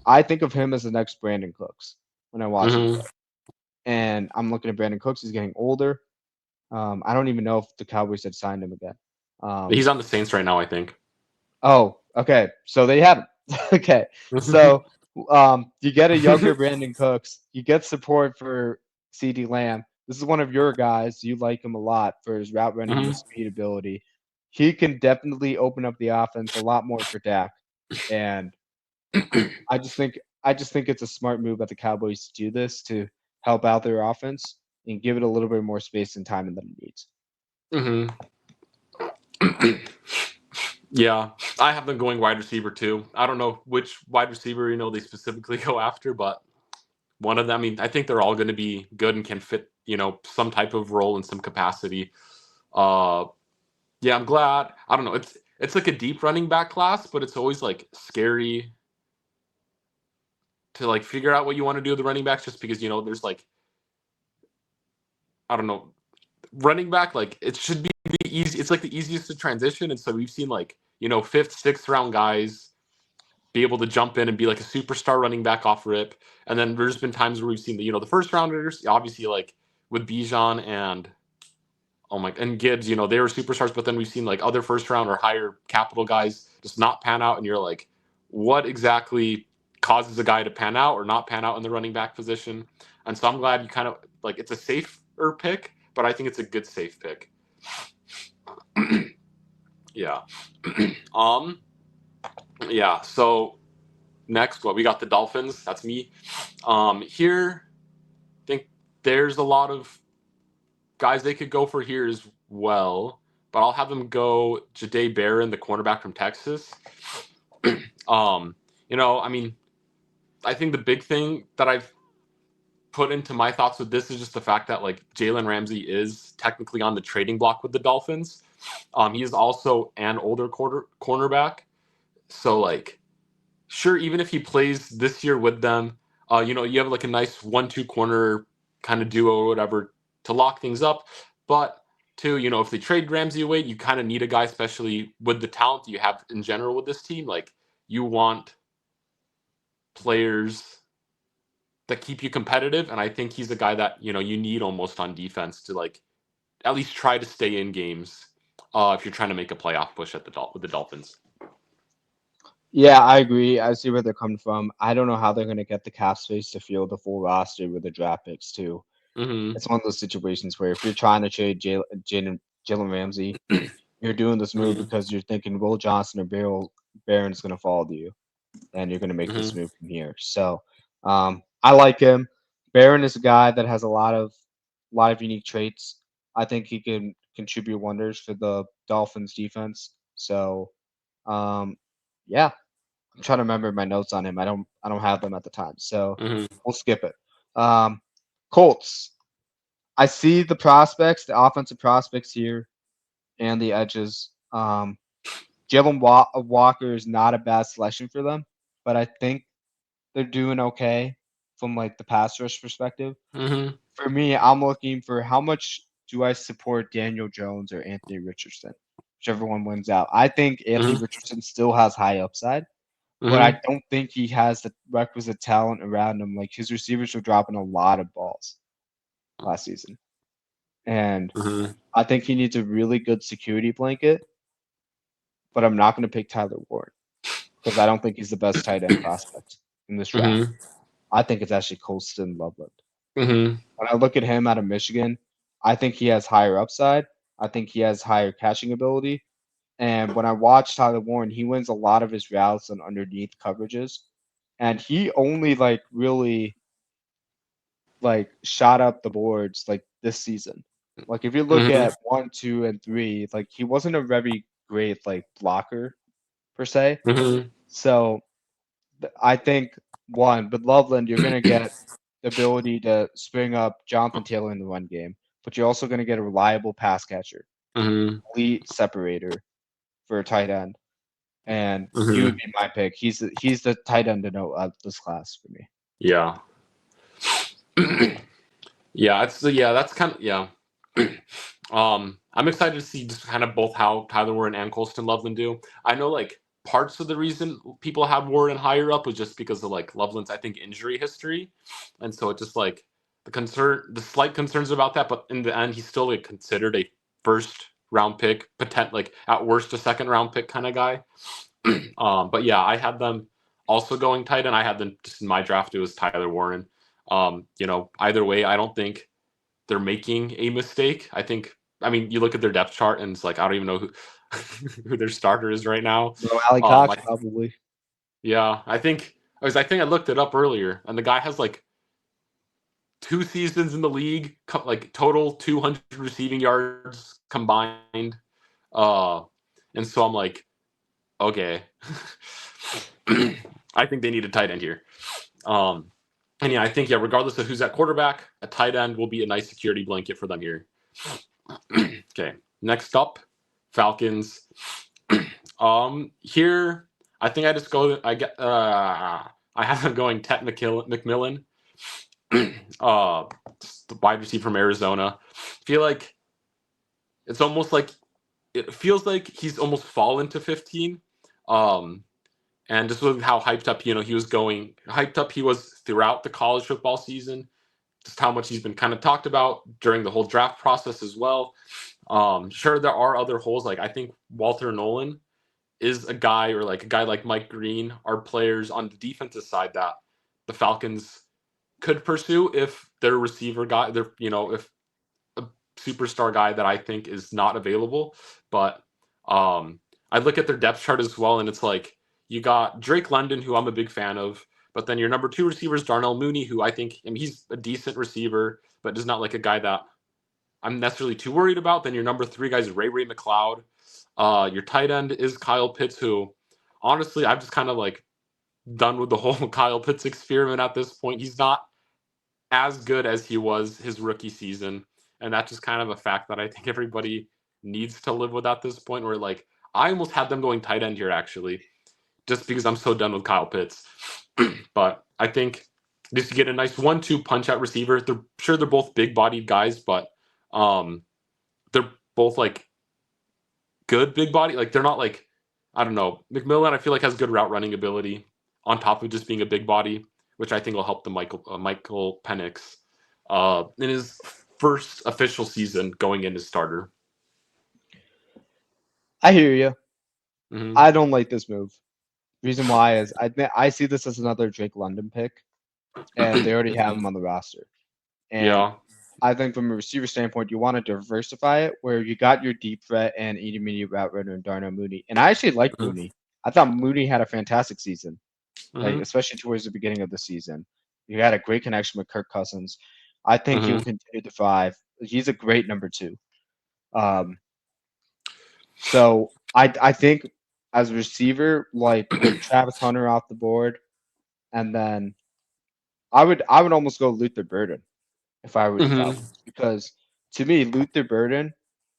I think of him as the next Brandon Cooks when I watch him Mm-hmm. play. And I'm looking at Brandon Cooks, he's getting older. I don't even know if the Cowboys had signed him again. Um, He's on the Saints right now, I think. Oh, okay. So they have him. Okay. So you get a younger Brandon Cooks. You get support for CD Lamb. This is one of your guys. You like him a lot for his route running and Mm-hmm. his speed ability. He can definitely open up the offense a lot more for Dak. And I just think it's a smart move at the Cowboys to do this to help out their offense and give it a little bit more space and time than it needs. Mm-hmm. Yeah, I have them going wide receiver too. I don't know which wide receiver they specifically go after, but one of them. I mean, I think they're all going to be good and can fit some type of role in some capacity. Uh, yeah, I'm glad. I don't know. It's like a deep running back class, but it's always like scary to like figure out what you want to do with the running backs, just because there's like I don't know running back like it should be the easy. It's like the easiest to transition, and so we've seen like fifth, sixth round guys be able to jump in and be like a superstar running back off rip. And then there's been times where we've seen the first rounders, obviously like with Bijan and and Gibbs, they were superstars, but then we've seen like other first round or higher capital guys just not pan out, and you're like, what exactly causes a guy to pan out or not pan out in the running back position? And so I'm glad you kind of like it's a safer pick, but I think it's a good safe pick. Yeah. um yeah, so next, what we got the Dolphins. That's me. Here, I think there's a lot of guys they could go for here as well, but I'll have them go Jahdae Barron, the cornerback from Texas. I mean, I think the big thing that I've put into my thoughts with this is just the fact that like Jalen Ramsey is technically on the trading block with the Dolphins. He is also an older cornerback, so like sure, even if he plays this year with them, you have like a nice 1-2 corner kind of duo or whatever to lock things up. But two, if they trade Ramsey away, you kind of need a guy, especially with the talent you have in general with this team. Like you want players that keep you competitive, and I think he's a guy that you need almost on defense to like at least try to stay in games if you're trying to make a playoff push with the Dolphins. Yeah, I agree. I see where they're coming from. I don't know how they're going to get the cap space to field the full roster with the draft picks too. Mm-hmm. It's one of those situations where if you're trying to trade Jalen Ramsey, you're doing this move Mm-hmm. because you're thinking Will Johnson or Barron's going to fall to you, and you're going to make this Mm-hmm. move from here. So I like him. Barron is a guy that has a lot of unique traits. I think he can contribute wonders for the Dolphins defense. So yeah, I'm trying to remember my notes on him. I don't have them at the time, so Mm-hmm. we'll skip it. Um, Colts. I see the prospects, the offensive prospects here, and the edges. Jalen Walker is not a bad selection for them, but I think they're doing okay from like the pass rush perspective. Mm-hmm. For me, I'm looking for how much do I support Daniel Jones or Anthony Richardson, whichever one wins out. I think Anthony Mm-hmm. Richardson still has high upside, but I Mm-hmm. don't think he has the requisite talent around him. Like his receivers were dropping a lot of balls last season, and Mm-hmm. I think he needs a really good security blanket. But I'm not going to pick Tyler Ward because I don't think he's the best tight end prospect in this draft. Mm-hmm. I think it's actually Colston Loveland. Mm-hmm. When I look at him out of Michigan, I think he has higher upside. I think he has higher catching ability. And when I watch Tyler Warren, he wins a lot of his routes on underneath coverages, and he only like really like shot up the boards like this season. Like if you look Mm-hmm. at 1, 2, and 3, like he wasn't a very great like blocker per se. Mm-hmm. So I think one, with Loveland, you're gonna get the ability to spring up Jonathan Taylor in the run game, but you're also gonna get a reliable pass catcher, Mm-hmm. elite separator for a tight end, and he would Mm-hmm. be my pick. He's the tight end to know of this class for me. Yeah. Yeah, that's kind of yeah. I'm excited to see just kind of both how Tyler Warren and Colston Loveland do. I know like parts of the reason people have Warren higher up was just because of like Loveland's I think injury history, and so it just like the slight concerns about that. But in the end, he's still like considered a first round pick, like at worst a second round pick kind of guy. But yeah, I had them also going tight, and I had them just in my draft. It was Tyler Warren. Either way, I don't think they're making a mistake. I mean, you look at their depth chart, and it's like I don't even know who who their starter is right now. Bro, Ali Cox I, probably. yeah, I think I looked it up earlier, and the guy has like 2 seasons in the league, like total 200 receiving yards combined. Uh, and so I'm like, okay, I think they need a tight end here. Um, and yeah, I think regardless of who's at quarterback, a tight end will be a nice security blanket for them here. Okay, next up, Falcons. Here I think I just go. I have them going Tet McMillan, the wide receiver from Arizona. I feel like it's almost like it feels like he's almost fallen to 15. Um, and just with how hyped up he was throughout the college football season, just how much he's been kind of talked about during the whole draft process as well. Sure, there are other holes. Like I think Walter Nolan is a guy, or like a guy like Mike Green, are players on the defensive side that the Falcons could pursue if their receiver guy, if a superstar guy that I think is not available. But I look at their depth chart as well, and it's like you got Drake London, who I'm a big fan of, but then your number 2 receiver is Darnell Mooney, who he's a decent receiver, but is not like a guy that I'm necessarily too worried about. Then your number 3 guy is Ray McLeod. Your tight end is Kyle Pitts, who honestly I've just kind of like done with the whole Kyle Pitts experiment at this point. He's not as good as he was his rookie season, and that's just kind of a fact that I think everybody needs to live with at this point. Where like I almost had them going tight end here actually, just because I'm so done with Kyle Pitts. But I think just to get a nice 1-2 punch out receiver. They're both big bodied guys, but they're both like good big body. Like they're not like, I don't know. McMillan I feel like has good route running ability on top of just being a big body, which I think will help the Michael Penix in his first official season going into starter. I hear you. Mm-hmm. I don't like this move. Reason why is I see this as another Drake London pick, and they already have him on the roster. And Yeah. I think from a receiver standpoint, you want to diversify it where you got your deep threat and intermediate route runner in Darnell Mooney. And I actually like Mm-hmm. Mooney. I thought Mooney had a fantastic season, like Mm-hmm. especially towards the beginning of the season. He had a great connection with Kirk Cousins. I think he'll Mm-hmm. continue to thrive. He's a great number 2. Um, so I think as a receiver, like with Travis Hunter off the board, and then I would almost go Luther Burden if I were the Mm-hmm. Falcons, because to me, Luther Burden,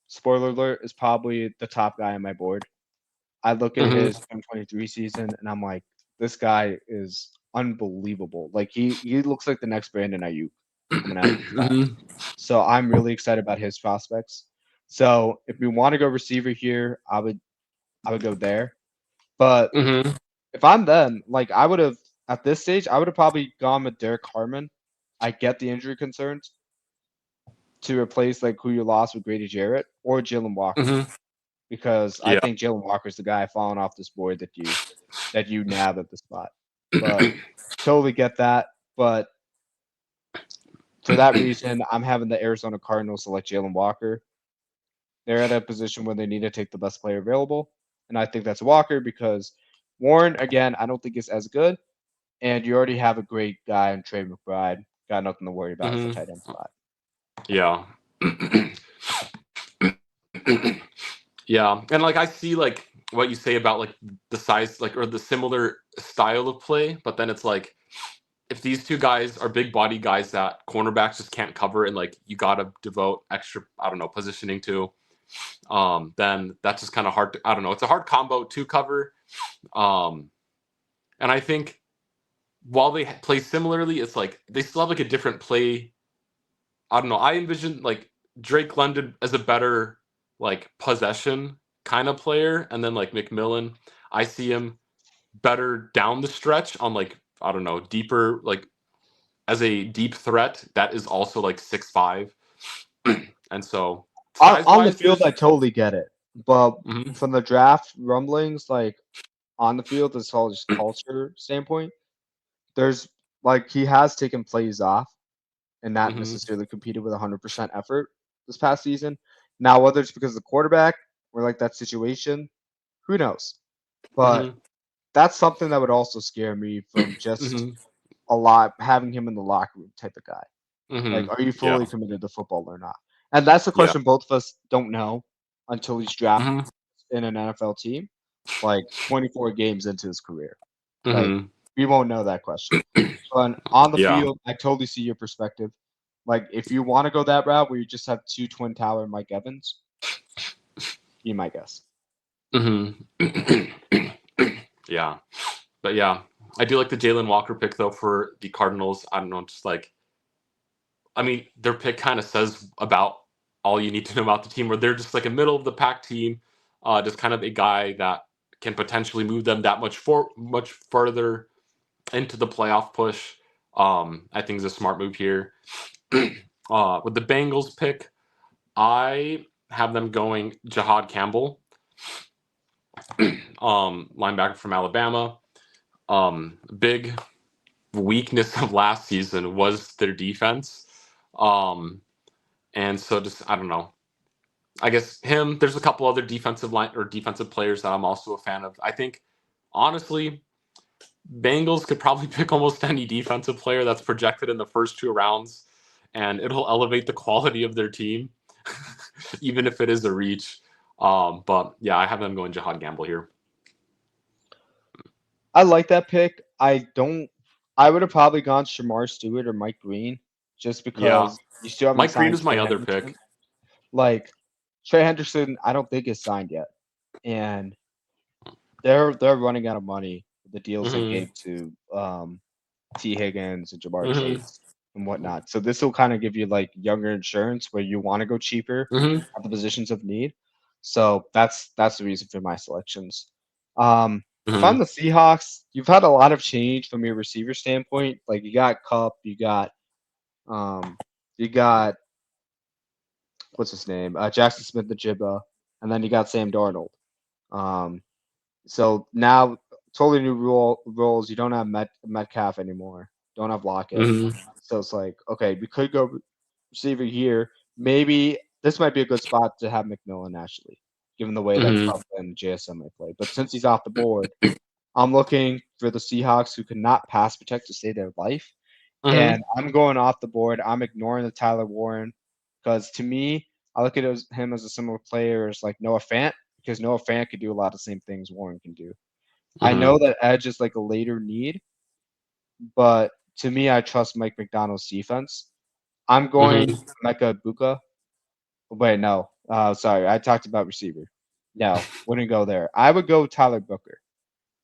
spoiler alert, is probably the top guy on my board. I look at Mm-hmm. his 2023 season and I'm like, this guy is unbelievable. Like he looks like the next Brandon Ayuk coming out of the draft. Mm-hmm. So I'm really excited about his prospects. So if we want to go receiver here, I would go there. But Mm-hmm. if I'm them, like I would have at this stage, I would have probably gone with Derek Harmon. I get the injury concerns to replace like who you lost with Grady Jarrett or Jalen Walker, Mm-hmm. because I Yeah. think Jalen Walker's the guy falling off this board that you nabbed at the spot. But totally get that. But for that reason, I'm having the Arizona Cardinals select Jalen Walker. they're at a position where they need to take the best player available, and I think that's Walker because Warren, again, I don't think is as good, and you already have a great guy in Trey McBride. Got nothing to worry about at the tight end spot. Yeah. Yeah. And like I see like what you say about like the size like or the similar style of play, but then it's like if these two guys are big body guys that cornerbacks just can't cover and like you gotta devote extra, I don't know, positioning to, then that's just kind of hard to, I don't know, it's a hard combo to cover. And I think while they play similarly, it's like they still have like a different play. I don't know. I envision like Drake London as a better like possession kind of player, and then like McMillan, I see him better down the stretch on like I don't know deeper like as a deep threat that is also like 6'5", and so size On the wise, field, I there's totally get it, but mm-hmm, from the draft rumblings, like on the field, as well as culture standpoint, there's like he has taken plays off and not mm-hmm, necessarily competed with 100% effort this past season. Now, whether it's because of the quarterback or like that situation, who knows? But mm-hmm, that's something that would also scare me from just mm-hmm, a lot having him in the locker room type of guy. Like, mm-hmm, are you yeah, fully committed to football or not? And that's the yeah, question both of us don't know until he's drafted mm-hmm, in an NFL team, like 24 games into his career. Like, mm-hmm, we won't know that question. But on the yeah, field, I totally see your perspective. Like, if you want to go that route where you just have two twin tower Mike Evans, be my guess. mm-hmm. Yeah. But yeah, I do like the Jalen Walker pick though for the Cardinals. I don't know, just like I mean, their pick kind of says about all you need to know about the team, where they're just like a middle of the pack team, just kind of a guy that can potentially move them that much further into the playoff push. I think is a smart move here. With the Bengals pick, I have them going Jahad Campbell, linebacker from Alabama. Big weakness of last season was their defense. And so just I don't know. I guess him. There's a couple other defensive line or defensive players that I'm also a fan of. I think honestly, Bengals could probably pick almost any defensive player that's projected in the first two rounds, and it'll elevate the quality of their team, even if it is a reach. But yeah, I have them going Jahad Gamble here. I like that pick. I don't. I would have probably gone Shamar Stewart or Mike Green just Yeah, because you still haven't Mike Green signed is my Trey other Henderson. pick. Like Trey Henderson, I don't think is signed yet, and they're running out of money with the deals they Mm-hmm. gave to T Higgins and Jamar Mm-hmm. Chase and whatnot. So this will kind of give you like younger insurance where you want to go cheaper Mm-hmm. at the positions of need. So that's the reason for my selections. If I'm Mm-hmm. the Seahawks, you've had a lot of change from your receiver standpoint. Like you got Cup, um, you got what's his name, Jackson Smith, the Jibba, and then you got Sam Darnold. Um, so now totally new roles. You don't have Metcalf anymore. Don't have Lockett. Mm-hmm. So it's like, okay, we could go receiver here. Maybe this might be a good spot to have McMillan actually, given the way that Mm-hmm. Cup and JSM may play. But since he's off the board, I'm looking for the Seahawks who cannot pass protect to save their life. Mm-hmm. And I'm going off the board. I'm ignoring the Tyler Warren because to me, I look at him as a similar player as like Noah Fant because Noah Fant could do a lot of the same things Warren can do. I Mm-hmm. know that edge is like a later need, but to me, I trust Mike McDonald's defense. I'm going Mm-hmm. Mecca Buka. Wait, no. Sorry, I talked about receiver. No, wouldn't go there. I would go Tyler Booker.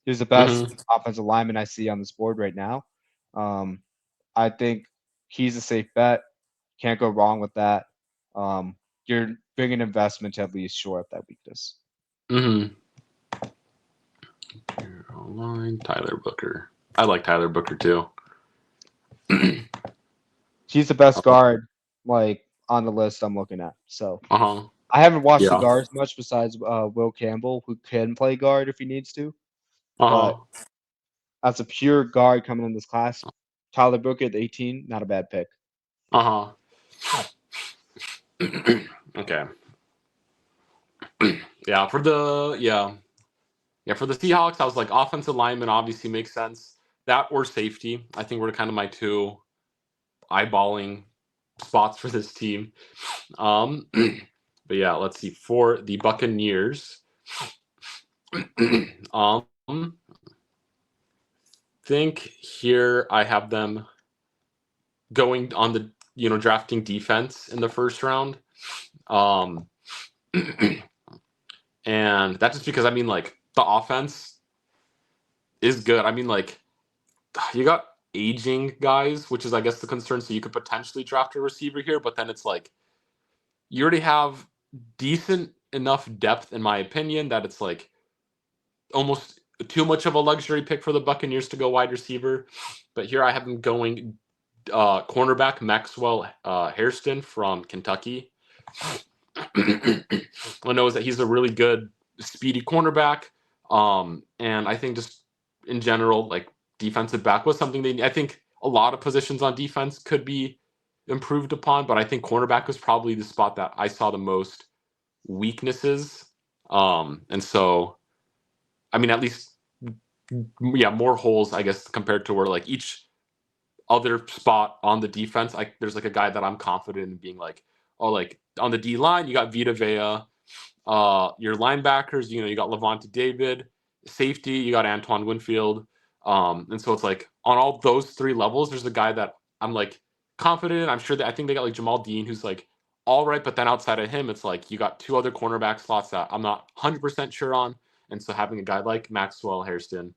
He's the best Mm-hmm. offensive lineman I see on this board right now. Um, I think he's a safe bet. Can't go wrong with that. Um, you're bringing investment to at least shore up that weakness. Mm-hmm. Online Tyler Booker. I like Tyler Booker too. He's the best guard like on the list I'm looking at. So Uh-huh. I haven't watched the Yeah. guards much besides Will Campbell, who can play guard if he needs to. But Uh-huh. as a pure guard coming in this class, Tyler Booker at 18, not a bad pick. Uh-huh. Okay. Yeah, for the Seahawks, I was like offensive lineman obviously makes sense. That or safety, I think were kind of my two eyeballing spots for this team. But yeah, let's see for the Buccaneers. Think here I have them going on the drafting defense in the first round. Um, and that's just because I mean like the offense is good. I mean like you got aging guys, which is I guess the concern. So you could potentially draft a receiver here, but then it's like you already have decent enough depth, in my opinion, that it's like almost too much of a luxury pick for the Buccaneers to go wide receiver. But here I have them going cornerback Maxwell Hairston from Kentucky. I know is that he's a really good, speedy cornerback. And I think just in general, like defensive back was something I think a lot of positions on defense could be improved upon, but I think cornerback was probably the spot that I saw the most weaknesses. And so, I mean, at least, yeah, more holes, I guess, compared to where like each other spot on the defense, like there's like a guy that I'm confident in being like, oh, like on the D line, you got Vita Vea. Your linebackers, you got Levante David. Safety, you got Antoine Winfield. And so it's like on all those three levels, there's a guy that I'm like confident in. I'm sure that I think they got like Jamal Dean, who's like all right, but then outside of him, it's like you got two other cornerback slots that I'm not 100% sure on. And so having a guy like Maxwell Hairston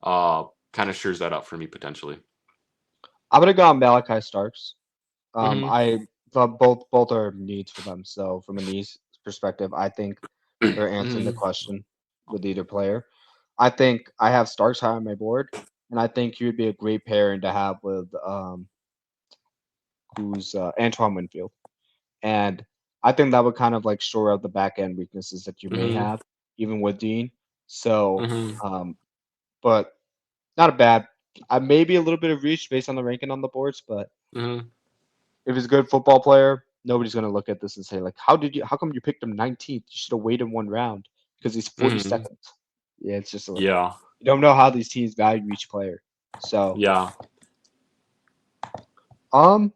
kind of shores that up for me potentially. I'm gonna go on Malachi Starks. Mm-hmm. I thought both are needs for them. So from a needs perspective, I think they're answering the Mm-hmm. question with either player. I think I have Starks high on my board, and I think he would be a great pairing to have with who's Antoine Winfield. And I think that would kind of like shore up the back end weaknesses that you may Mm-hmm. have, even with Dean. So, Mm-hmm. but not a bad. Maybe a little bit of reach based on the ranking on the boards, but Mm-hmm. if he's a good football player, nobody's gonna look at this and say like, how come you picked him 19th? You should have waited one round because he's Mm-hmm. 42nd. Yeah, it's just like Yeah. you don't know how these teams value each player. So, Yeah. um,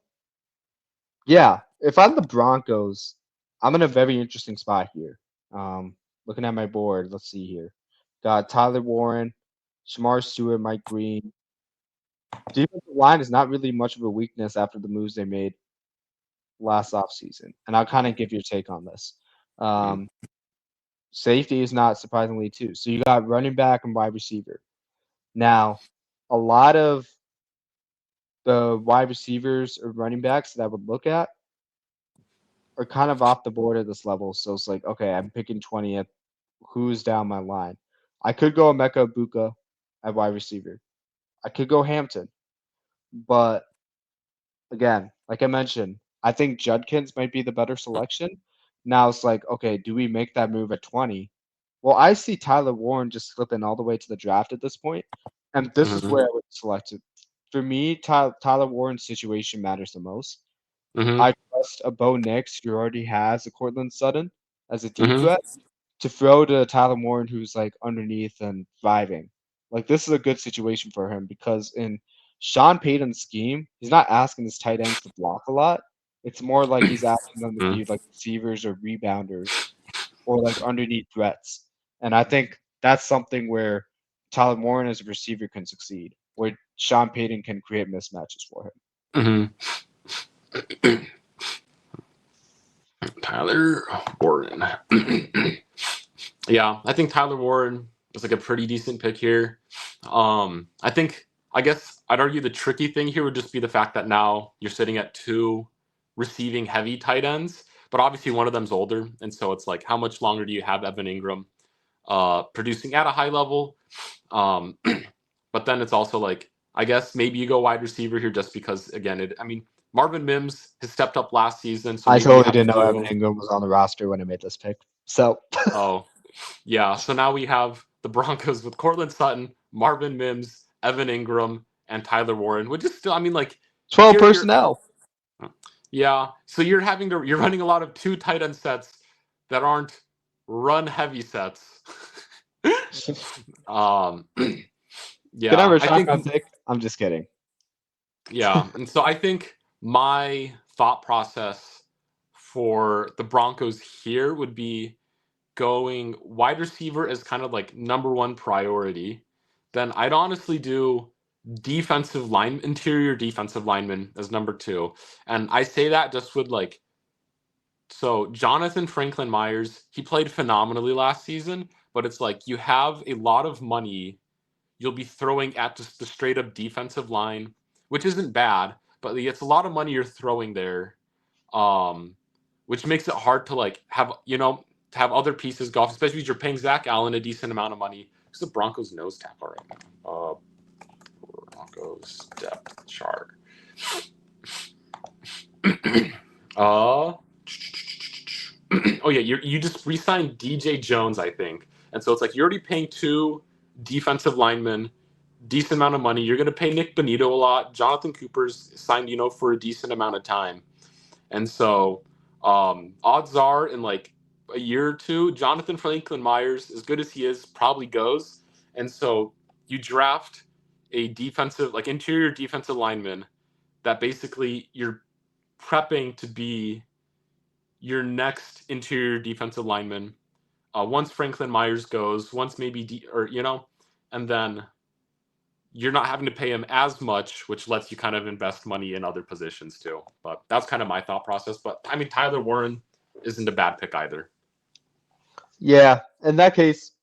yeah, if I'm the Broncos, I'm in a very interesting spot here. Looking at my board, let's see here. Got Tyler Warren, Shamar Stewart, Mike Green. Defensive line is not really much of a weakness after the moves they made last offseason. And I'll kind of give your take on this. Mm-hmm. Um, Safety is not surprisingly too. So you got running back and wide receiver. Now, a lot of the wide receivers or running backs that I would look at are kind of off the board at this level. So it's like, okay, I'm picking 20th. Who's down my line? I could go Emeka Buka at wide receiver. I could go Hampton. But again, like I mentioned, I think Judkins might be the better selection. Now it's like, okay, do we make that move at 20? Well, I see Tyler Warren just slipping all the way to the draft at this point, and this is Mm-hmm. where I would select it. For me, Tyler Warren's situation matters the most. Mm-hmm. I trust a Bo Nix who already has a Cortland Sutton as a deep Mm-hmm. threat to throw to Tyler Warren who's like underneath and thriving. Like this is a good situation for him because in Sean Payton's scheme, he's not asking his tight ends to block a lot. It's more like he's asking them to be like receivers or rebounders or like underneath threats. And I think that's something where Tyler Warren as a receiver can succeed, where Sean Payton can create mismatches for him. Mm-hmm. Tyler Warren. Yeah, I think Tyler Warren is like a pretty decent pick here. I guess I'd argue the tricky thing here would just be the fact that now you're sitting at two receiving heavy tight ends, but obviously one of them's older, and so it's like how much longer do you have Evan Ingram producing at a high level? Um, but then it's also like I guess maybe you go wide receiver here just because again, I mean Marvin Mims has stepped up last season, so I maybe you totally have a didn't know Evan few. Ingram was on the roster when I made this pick. So Oh, yeah. So now we have the Broncos with Cortland Sutton, Marvin Mims, Evan Ingram, and Tyler Warren, which is still, I mean, like 12 here personnel. yeah. So you're running a lot of two tight end sets that aren't run heavy sets. Can I Yeah, I retract think my pick? I'm just kidding. yeah, and so I think my thought process for the Broncos here would be going wide receiver as kind of like number one priority. Then I'd honestly do interior defensive lineman as number two. And I say that just with like, so Jonathan Franklin Myers, he played phenomenally last season, but it's like you have a lot of money you'll be throwing at just the straight up defensive line, which isn't bad, but it's a lot of money you're throwing there, um, which makes it hard to like have to have other pieces go off, especially if you're paying Zach Allen a decent amount of money. Who's the Broncos nose tackle right now? Broncos depth chart. uh, oh yeah, you just re-signed DJ Jones, I think, and so it's like you're already paying two defensive linemen decent amount of money. You're going to pay Nick Bonito a lot. Jonathan Cooper's signed, for a decent amount of time. And so odds are in like a year or two, Jonathan Franklin Myers, as good as he is, probably goes. And so you draft a defensive, like interior defensive lineman that basically you're prepping to be your next interior defensive lineman. Once Franklin Myers goes, once maybe, and then you're not having to pay him as much, which lets you kind of invest money in other positions too. But that's kind of my thought process. But I mean, Tyler Warren isn't a bad pick either. Yeah, in that case,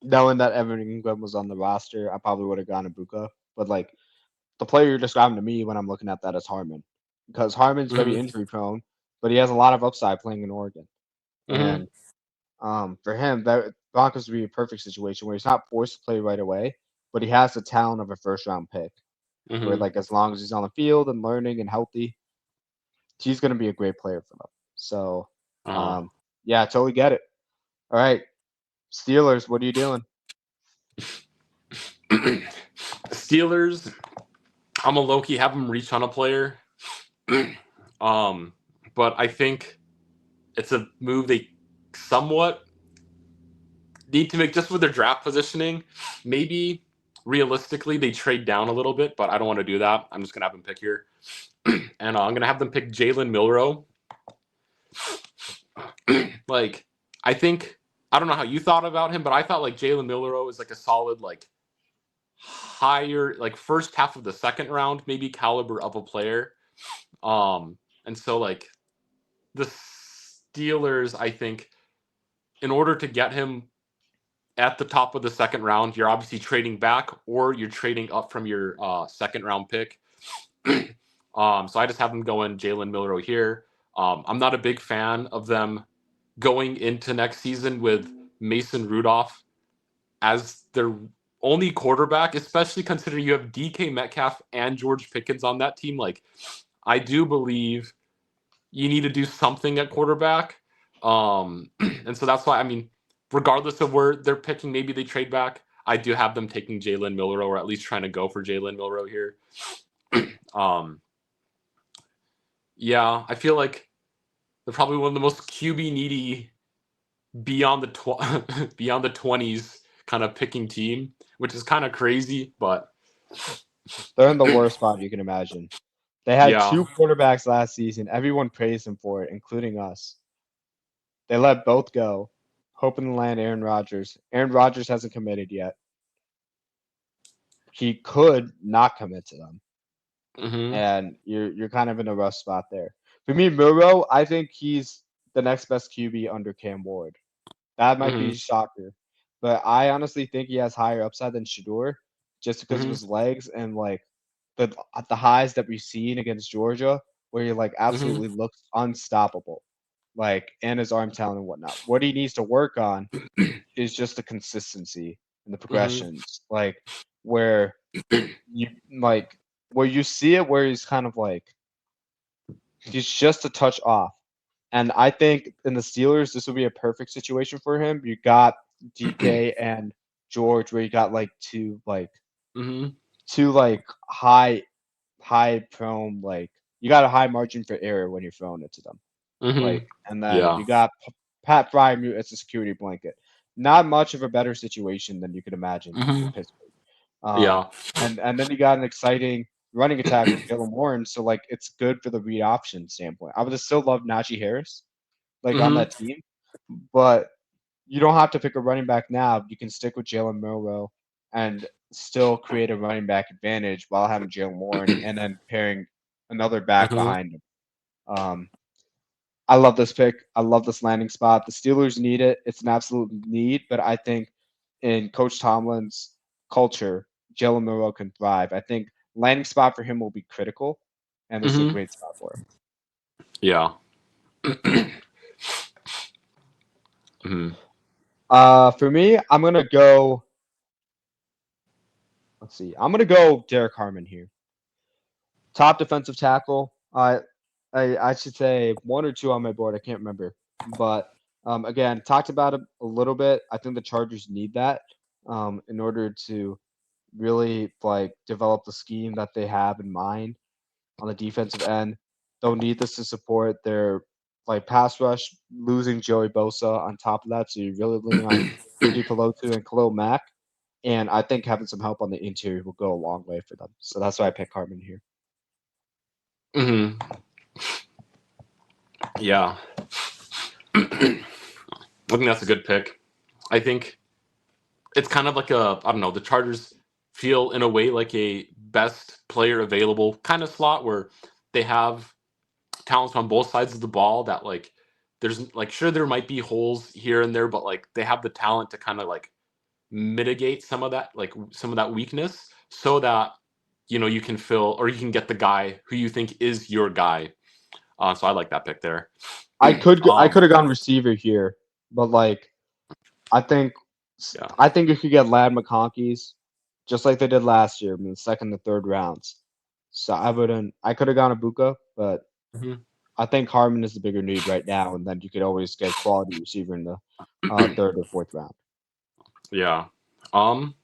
knowing that Evan Ingram was on the roster, I probably would have gone Ibuka. But like the player you're describing to me when I'm looking at that is Harmon, because Harmon's very Mm-hmm. injury prone, but he has a lot of upside playing in Oregon. Mm-hmm. And for him, that Broncos would be a perfect situation where he's not forced to play right away, but he has the talent of a first round pick. Where Mm-hmm. like as long as he's on the field and learning and healthy, he's going to be a great player for them. So, Uh-huh. yeah, I totally get it. All right, Steelers, what are you doing? Steelers, I'm a low-key have them reach on a player. But I think it's a move they somewhat need to make just with their draft positioning. Maybe realistically they trade down a little bit, but I don't want to do that. I'm just gonna have them pick here. And I'm gonna have them pick Jalen Milroe. Like, I think I don't know how you thought about him, but I thought like Jalen Milroe is like a solid like higher like first half of the second round maybe caliber of a player. And so like the Steelers, I think, in order to get him at the top of the second round, you're obviously trading back or you're trading up from your second round pick. So I just have them going Jalen Milroe here. I'm not a big fan of them going into next season with Mason Rudolph as their only quarterback, especially considering you have DK Metcalf and George Pickens on that team. Like, I do believe you need to do something at quarterback. And so that's why, I mean, regardless of where they're picking, maybe they trade back. I do have them taking Jalen Milroe, or at least trying to go for Jalen Milroe here. um, yeah, I feel like they're probably one of the most QB needy beyond the beyond the 20s kind of picking team, which is kind of crazy, but They're in the worst spot you can imagine. They had yeah. two quarterbacks last season. Everyone praised him for it, including us. They let both go, hoping to land Aaron Rodgers. Aaron Rodgers hasn't committed yet. He could not commit to them, Mm-hmm. and you're kind of in a rough spot there. For me, Muro, I think he's the next best QB under Cam Ward. That might be a Mm-hmm. shocker, but I honestly think he has higher upside than Shedeur, just because of Mm-hmm. his legs and like the highs that we've seen against Georgia, where he like Mm-hmm. absolutely looks unstoppable, like and his arm talent and whatnot. What he needs to work on is just the consistency and the Mm-hmm. progressions, like where you like where you see it where he's kind of like he's just a touch off. And I think in the Steelers, this would be a perfect situation for him. You got DK and George, where you got like Mm-hmm. two like high prone like you got a high margin for error when you're throwing it to them. Mm-hmm. Like and then Yeah. you got Pat Frymuth as a security blanket. Not much of a better situation than you could imagine for Mhm. Pittsburgh. Um, Yeah. and then you got an exciting running attack with Jalen Warren, so like it's good for the read option standpoint. I would have still loved Najee Harris like on Mhm. that team, but you don't have to pick a running back now. You can stick with Jalen Milrow and still create a running back advantage while having Jalen Warren and then pairing another back Mhm. behind him. Um, I love this pick. I love this landing spot. The Steelers need it. It's an absolute need, but I think in Coach Tomlin's culture, Jalen Milrow can thrive. I think landing spot for him will be critical, and this is a Mhm. great spot for him. Yeah. Mhm. For me, I'm gonna go. Let's see. I'm gonna go Derek Harmon here. Top defensive tackle. I should say one or two on my board. I can't remember, but again, talked about it a little bit. I think the Chargers need that in order to really like develop the scheme that they have in mind on the defensive end. They'll need this to support their like pass rush, losing Joey Bosa on top of that. So you're really leaning on Rudy Pelotu and Khalil Mack. And I think having some help on the interior will go a long way for them. So that's why I pick Harmon here. Mhm. Yeah. I think that's a good pick. I think it's kind of like I don't know, the Chargers feel in a way like a best player available kind of slot where they have talents on both sides of the ball that like there's like sure there might be holes here and there, but like they have the talent to kind of like mitigate some of that weakness so that you can fill or you can get the guy who you think is your guy. So I like that pick there. I um could have gone receiver here, but like I think yeah. I think you could get Lad McConkey's just like they did last year in the second and third rounds. So I could have gone Abuka, but Mhm. I think Harmon is the bigger need right now, and then you could always get quality receiver in the third or fourth round. Yeah. um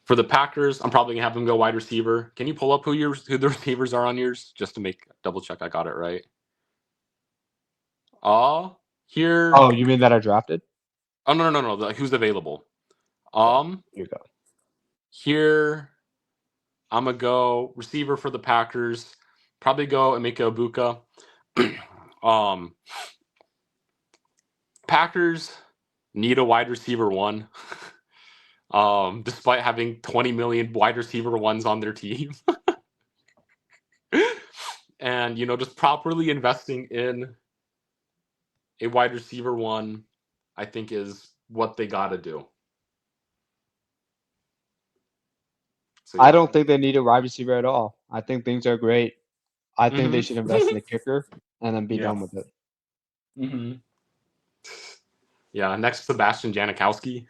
for the Packers, I'm probably gonna have them go wide receiver. Can you pull up who the receivers are on yours just to make double check I got it right? uh Here. Oh, you mean that I drafted? Oh, no, like, who's available? Oh, um here you go. Here, I'm gonna go receiver for the Packers. Probably go Emeka Ibuka. um, Packers need a wide receiver one. Despite having 20 million wide receiver ones on their team, and just properly investing in a wide receiver one, I think is what they got to do. So I yeah. don't think they need a wide receiver at all. I think things are great. I think they Hmm. should invest in a kicker and then be Yeah. done with it. Hmm. Yeah. Next, Sebastian Janikowski.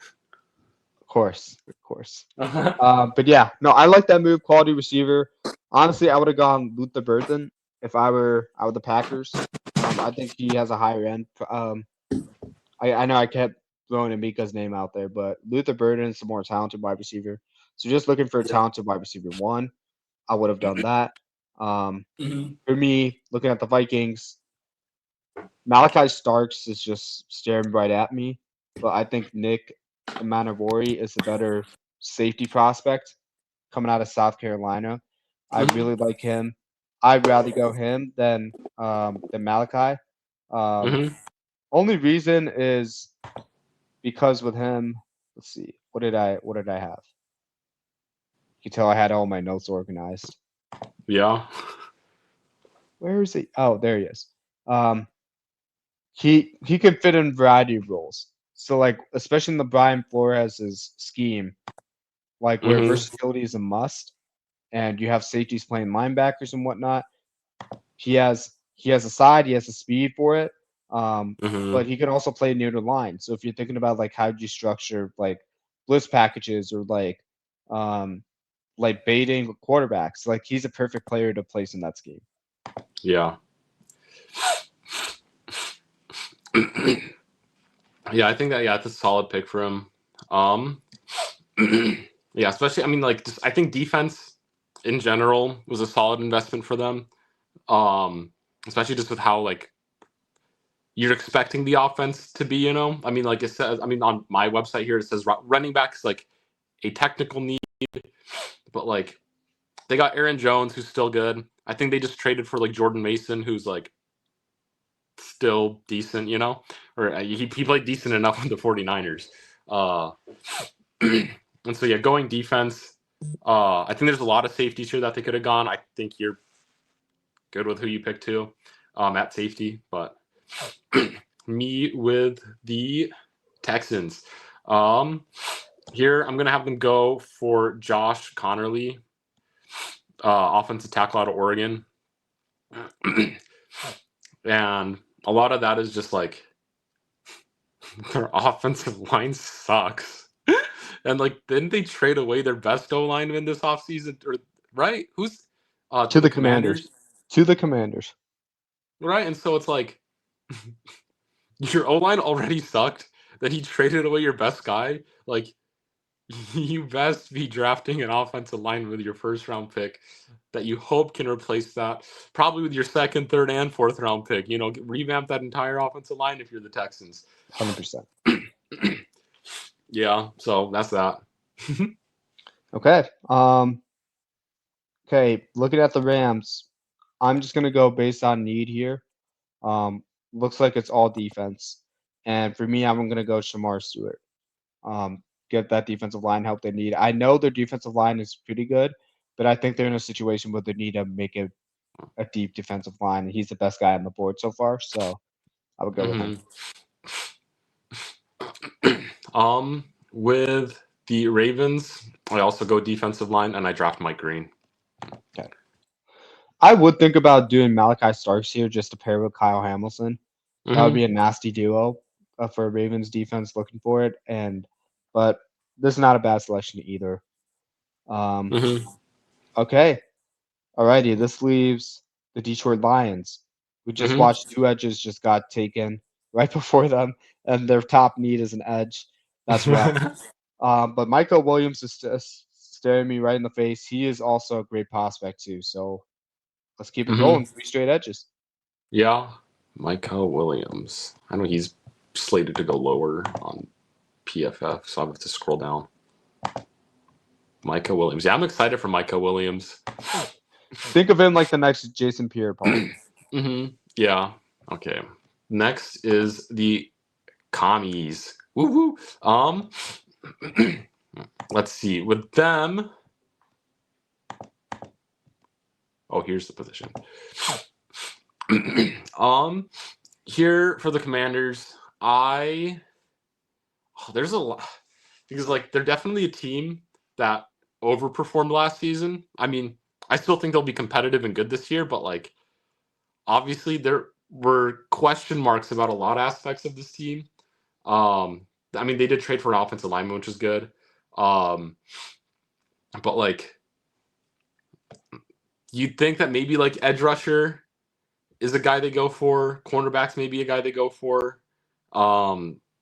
Of course, of course. But yeah, no, I like that move. Quality receiver. Honestly, I would have gone Luther Burden if I were the Packers. I think he has a higher end. I know I kept throwing Amika's name out there, but Luther Burden is a more talented wide receiver. So just looking for a Yeah. talented wide receiver one, I would have done that. Um, Hmm. for me, looking at the Vikings, Malachi Starks is just staring right at me, but I think Nick Manavori is the better safety prospect coming out of South Carolina. I Hmm. really like him. I'd rather go him than Malachi. Um, Hmm. only reason is because with him, let's see, what did I have? You can tell I had all my notes organized. Yeah. Where is he? Oh, there he is. Um, he can fit in a variety of roles. So like especially in the Brian Flores' scheme, like where Hmm. versatility is a must, and you have safeties playing linebackers and whatnot. He has a side, he has the speed for it. Hmm. But he can also play near the line. So if you're thinking about like how do you structure like blitz packages or like baiting quarterbacks, like he's a perfect player to place in that scheme. Yeah. Yeah, I think that it's a solid pick for him. Um, yeah, especially I mean like just, I think defense in general was a solid investment for them. Especially just with how like you're expecting the offense to be. I mean, like it says. I mean, on my website here it says running back is like a technical need, but like they got Aaron Jones, who's still good. I think they just traded for like Jordan Mason, who's like still decent, or he played decent enough with the 49ers. And so, yeah, going defense, I think there's a lot of safeties here that they could have gone. I think you're good with who you picked too at safety. But me with the Texans. Here, I'm going to have them go for Josh Connerly, offensive tackle out of Oregon. And a lot of that is just like their offensive line sucks. And like, didn't they trade away their best O lineman this offseason? Or right? Who's to the Commanders? To the Commanders. Right, and so it's like your O line already sucked. Then he traded away your best guy. Like, you best be drafting an offensive lineman with your first round pick that you hope can replace that, probably with your second, third, and fourth round pick. Revamp that entire offensive line if you're the Texans. 100%. Yeah, so that's that. Okay. Okay, looking at the Rams, I'm just gonna go based on need here. Looks like it's all defense, and for me, I'm gonna go Shamar Stewart. Get that defensive line help they need. I know their defensive line is pretty good, but I think they're in a situation where they need to make a deep defensive line, and he's the best guy on the board so far. So I would go with him. With the Ravens, I also go defensive line, and I draft Mike Green. Okay. I would think about doing Malachi Starks here just to pair with Kyle Hamilton. That would be a nasty duo for Ravens defense looking for it. But this is not a bad selection either. Okay. Alrighty. This leaves the Detroit Lions. We just watched two edges just got taken right before them, and their top need is an edge. That's rough. But Michael Williams is staring me right in the face. He is also a great prospect too. So let's keep it rolling. 3 straight edges. Yeah. Michael Williams. I know he's slated to go lower on PFF, so I have to scroll down. Michael Williams. Yeah, I'm excited for Michael Williams. Think of him like the next Jason Pierre-Paul. Yeah. Okay. Next is the Commies. Woo-hoo. Let's see. With them. Oh, here's the position. Here for the Commanders, there's a lot because like they're definitely a team that overperformed last season. I mean, I still think they'll be competitive and good this year, but like obviously there were question marks about a lot of aspects of this team. I mean, they did trade for an offensive lineman, which is good. But like you'd think that maybe like edge rusher is a guy they go for. Cornerbacks maybe a guy they go for.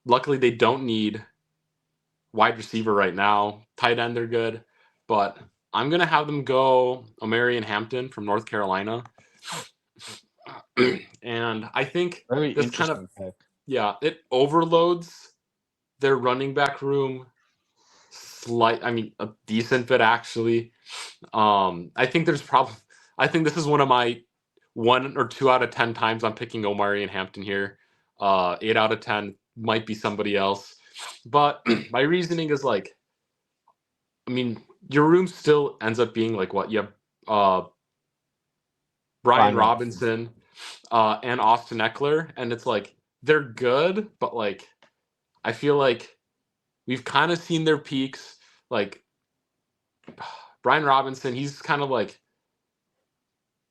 Luckily, they don't need wide receiver right now. Tight end, they're good. But I'm going to have them go Omarion Hampton from North Carolina. And I think very this interesting pick. Yeah, it overloads their running back room a decent bit actually. I think this is one of my 1 or 2 out of 10 times I'm picking Omarion Hampton here. 8 out of 10 might be somebody else. But my reasoning is like, I mean, your room still ends up being like what? You have Brian Robinson and Austin Eckler. And it's like, they're good, but like, I feel like we've kind of seen their peaks. Like, Brian Robinson, he's kind of like,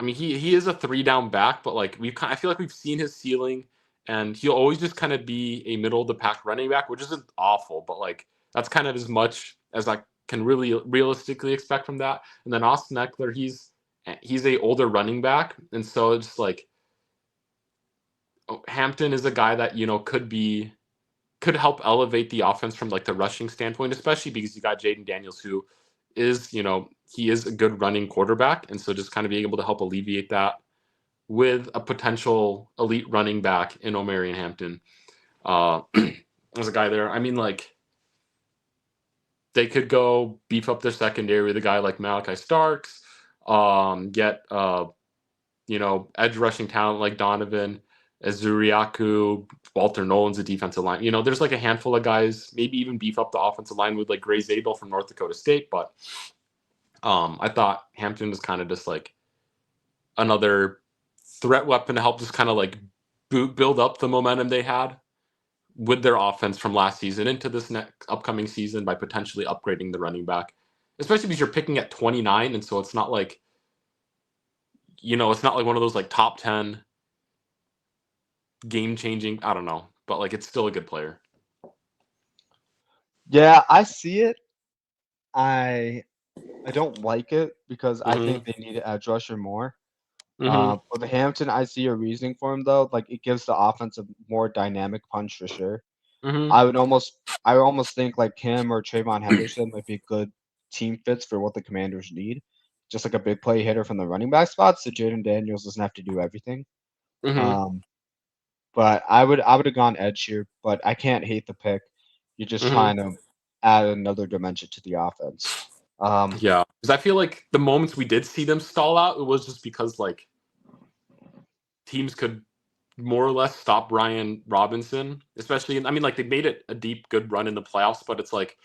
I mean, he is a 3-down back, but like I feel like we've seen his ceiling, and he'll always just kind of be a middle of the pack running back, which isn't awful, but like that's kind of as much as I can really realistically expect from that. And then Austin Eckler, he's a older running back, and so it's like Hampton is a guy that could help elevate the offense from like the rushing standpoint, especially because you got Jaden Daniels, who is he is a good running quarterback, and so just kind of being able to help alleviate that with a potential elite running back in Omarion Hampton. There's a guy there. I mean, like, they could go beef up their secondary with a guy like Malachi Starks, get edge rushing talent like Donovan, Azuriaku, Walter Nolan's a defensive line. There's like a handful of guys, maybe even beef up the offensive line with like Gray Zabel from North Dakota State. But I thought Hampton was kind of just like another threat weapon to help just kind of like build up the momentum they had with their offense from last season into this next upcoming season by potentially upgrading the running back, especially because you're picking at 29. And so it's not like, it's not like one of those like top 10 game changing. I don't know, but like it's still a good player. Yeah, I see it. I don't like it because I think Mm-hmm. they need an edge rusher more. Mm-hmm. With the Hampton, I see a reasoning for him though. Like it gives the offense a more dynamic punch for sure. Mm-hmm. I almost think like him or Trayvon Henderson might be good team fits for what the Commanders need. Just like a big play hitter from the running back spot, so Jaden Daniels doesn't have to do everything. Mm-hmm. Um, but I would have gone edge here, but I can't hate the pick. You're just Mm-hmm. trying to add another dimension to the offense. Yeah, because I feel like the moments we did see them stall out, it was just because like teams could more or less stop Brian Robinson, especially. I mean, like they made it a deep, good run in the playoffs, but it's like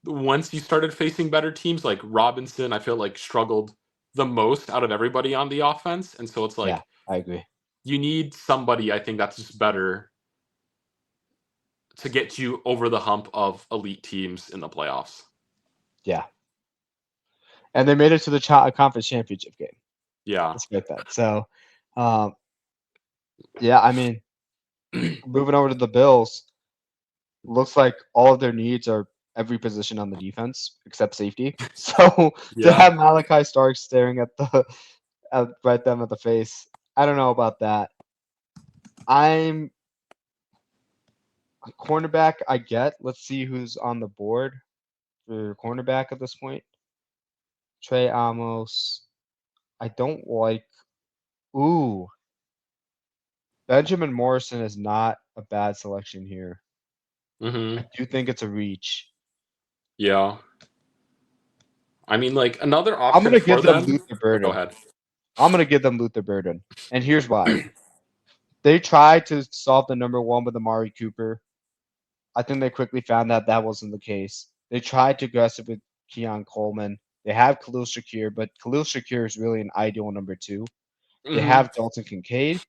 once you started facing better teams, like Robinson, I feel like struggled the most out of everybody on the offense, and so it's Yeah, like I agree. you need somebody. I think that's just better to get you over the hump of elite teams in the playoffs. Yeah, and they made it to the conference championship game. Yeah. Despite that, so um, yeah, I mean, moving over to the Bills, looks like all of their needs are every position on the defense except safety. So to Yeah. have Malachi Stark staring at right them at the face, I don't know about that. I'm a cornerback. I get. Let's see who's on the board for cornerback at this point. Trey Amos. I don't like. Ooh, Benjamin Morrison is not a bad selection here. I Mm-hmm. do think it's a reach. Yeah. I mean, like another I'm option gonna for give them them. Luther Oh, go Burden. ahead. I'm gonna give them Luther Burden, and here's why. They tried to solve the number one with Amari Cooper. I think they quickly found that that wasn't the case. They tried to aggressive with Keon Coleman. They have Khalil Shakir, but Khalil Shakir is really an ideal number two. They Mm-hmm. have Dalton Kincaid.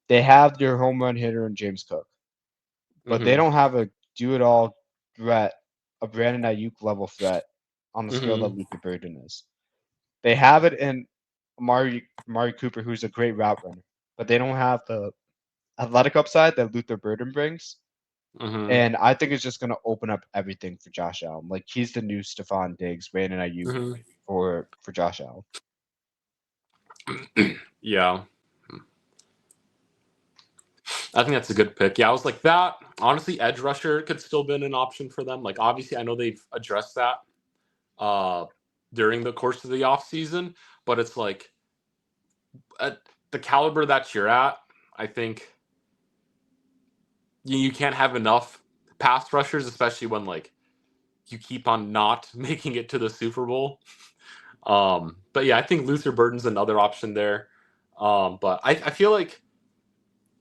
They have their home run hitter in James Cook, but they Mm-hmm. don't have a do-it-all threat, a Brandon Ayuk level threat on the scale that Mm-hmm. Luther Burden is. They have it in Amari Cooper, who's a great route runner, but they don't have the athletic upside that Luther Burden brings. Mm-hmm. And I think it's just going to open up everything for Josh Allen. Like he's the new Stephon Diggs, Brandon Ayuk Mm-hmm. for Josh Allen. Yeah. I think that's a good pick. Yeah, I was like that. Honestly, edge rusher could still been an option for them. Like obviously I know they've addressed that uh during the course of the offseason, but it's like at the caliber that you're at, I think you can't have enough pass rushers, especially when like you keep on not making it to the Super Bowl. But yeah, I think Luther Burden's another option there. But I feel like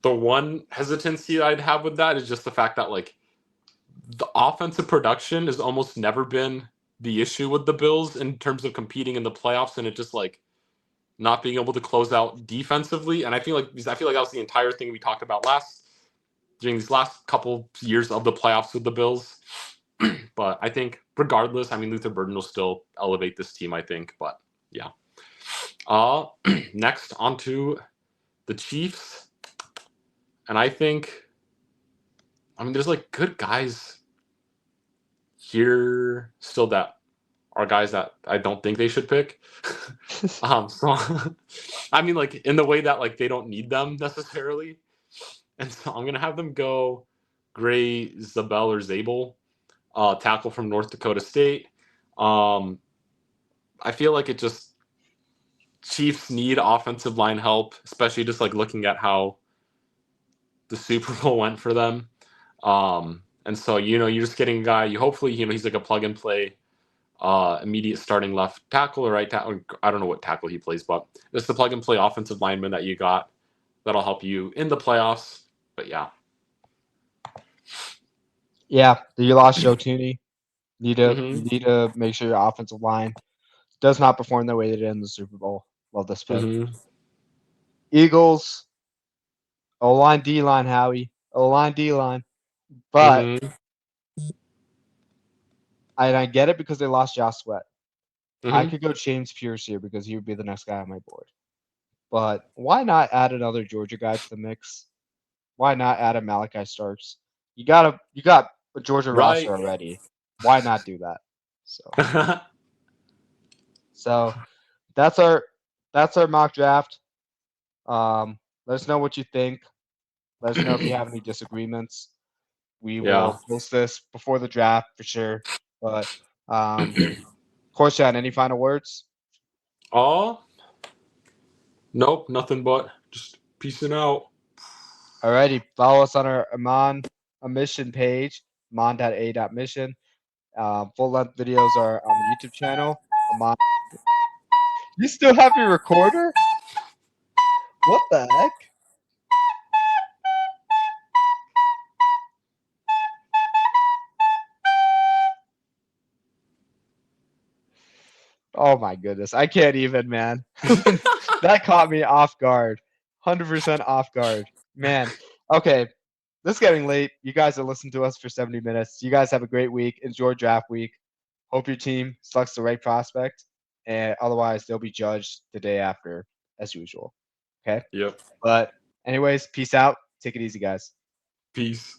the one hesitancy I'd have with that is just the fact that like the offensive production has almost never been the issue with the Bills in terms of competing in the playoffs, and it just like not being able to close out defensively. And I feel like that was the entire thing we talked about during these last couple years of the playoffs with the Bills. But I think regardless, I mean Luther Burden will still elevate this team, I think. But yeah. Uh next onto the Chiefs. And I mean there's like good guys here still that are guys that I don't think they should pick. So I mean like in the way that like they don't need them necessarily. And so I'm gonna have them go Gray Zabel or Zabel, tackle from North Dakota State. I feel like it just Chiefs need offensive line help, especially just like looking at how the Super Bowl went for them. And so, you're just getting a guy, hopefully, he's like a plug and play, immediate starting left tackle or right tackle. I don't know what tackle he plays, but it's the plug and play offensive lineman that you got that'll help you in the playoffs. But yeah. Yeah, you lost Joe Tooney. You Mm-hmm. need to make sure your offensive line does not perform the way they did in the Super Bowl. Love this pick. Mm-hmm. Eagles, O-line, D-line, Howie. O-line, D-line. But Mm-hmm. I get it because they lost Josh Sweat. I Mm-hmm. could go James Pierce here because he would be the next guy on my board. But why not add another Georgia guy to the mix? Why not add a Malachi Starks? You got a Georgia Right. roster already. Why not do that? So that's our mock draft. Let us know what you think. Let us know if you have any disagreements. We Yeah. will post this before the draft for sure. But Corstian, any final words? Oh, nope, nothing but just peacing out. Alrighty, follow us on our Amon a mission page, amon.a.mission. Full length videos are on the YouTube channel. Amon, you still have your recorder? What the heck? Oh my goodness, I can't even, man. That caught me off guard, 100% off guard, man. Okay, this is getting late. You guys have listened to us for 70 minutes. You guys have a great week. Enjoy draft week. Hope your team selects the right prospect, and otherwise they'll be judged the day after, as usual. Okay. Yep. But anyways, peace out. Take it easy, guys. Peace.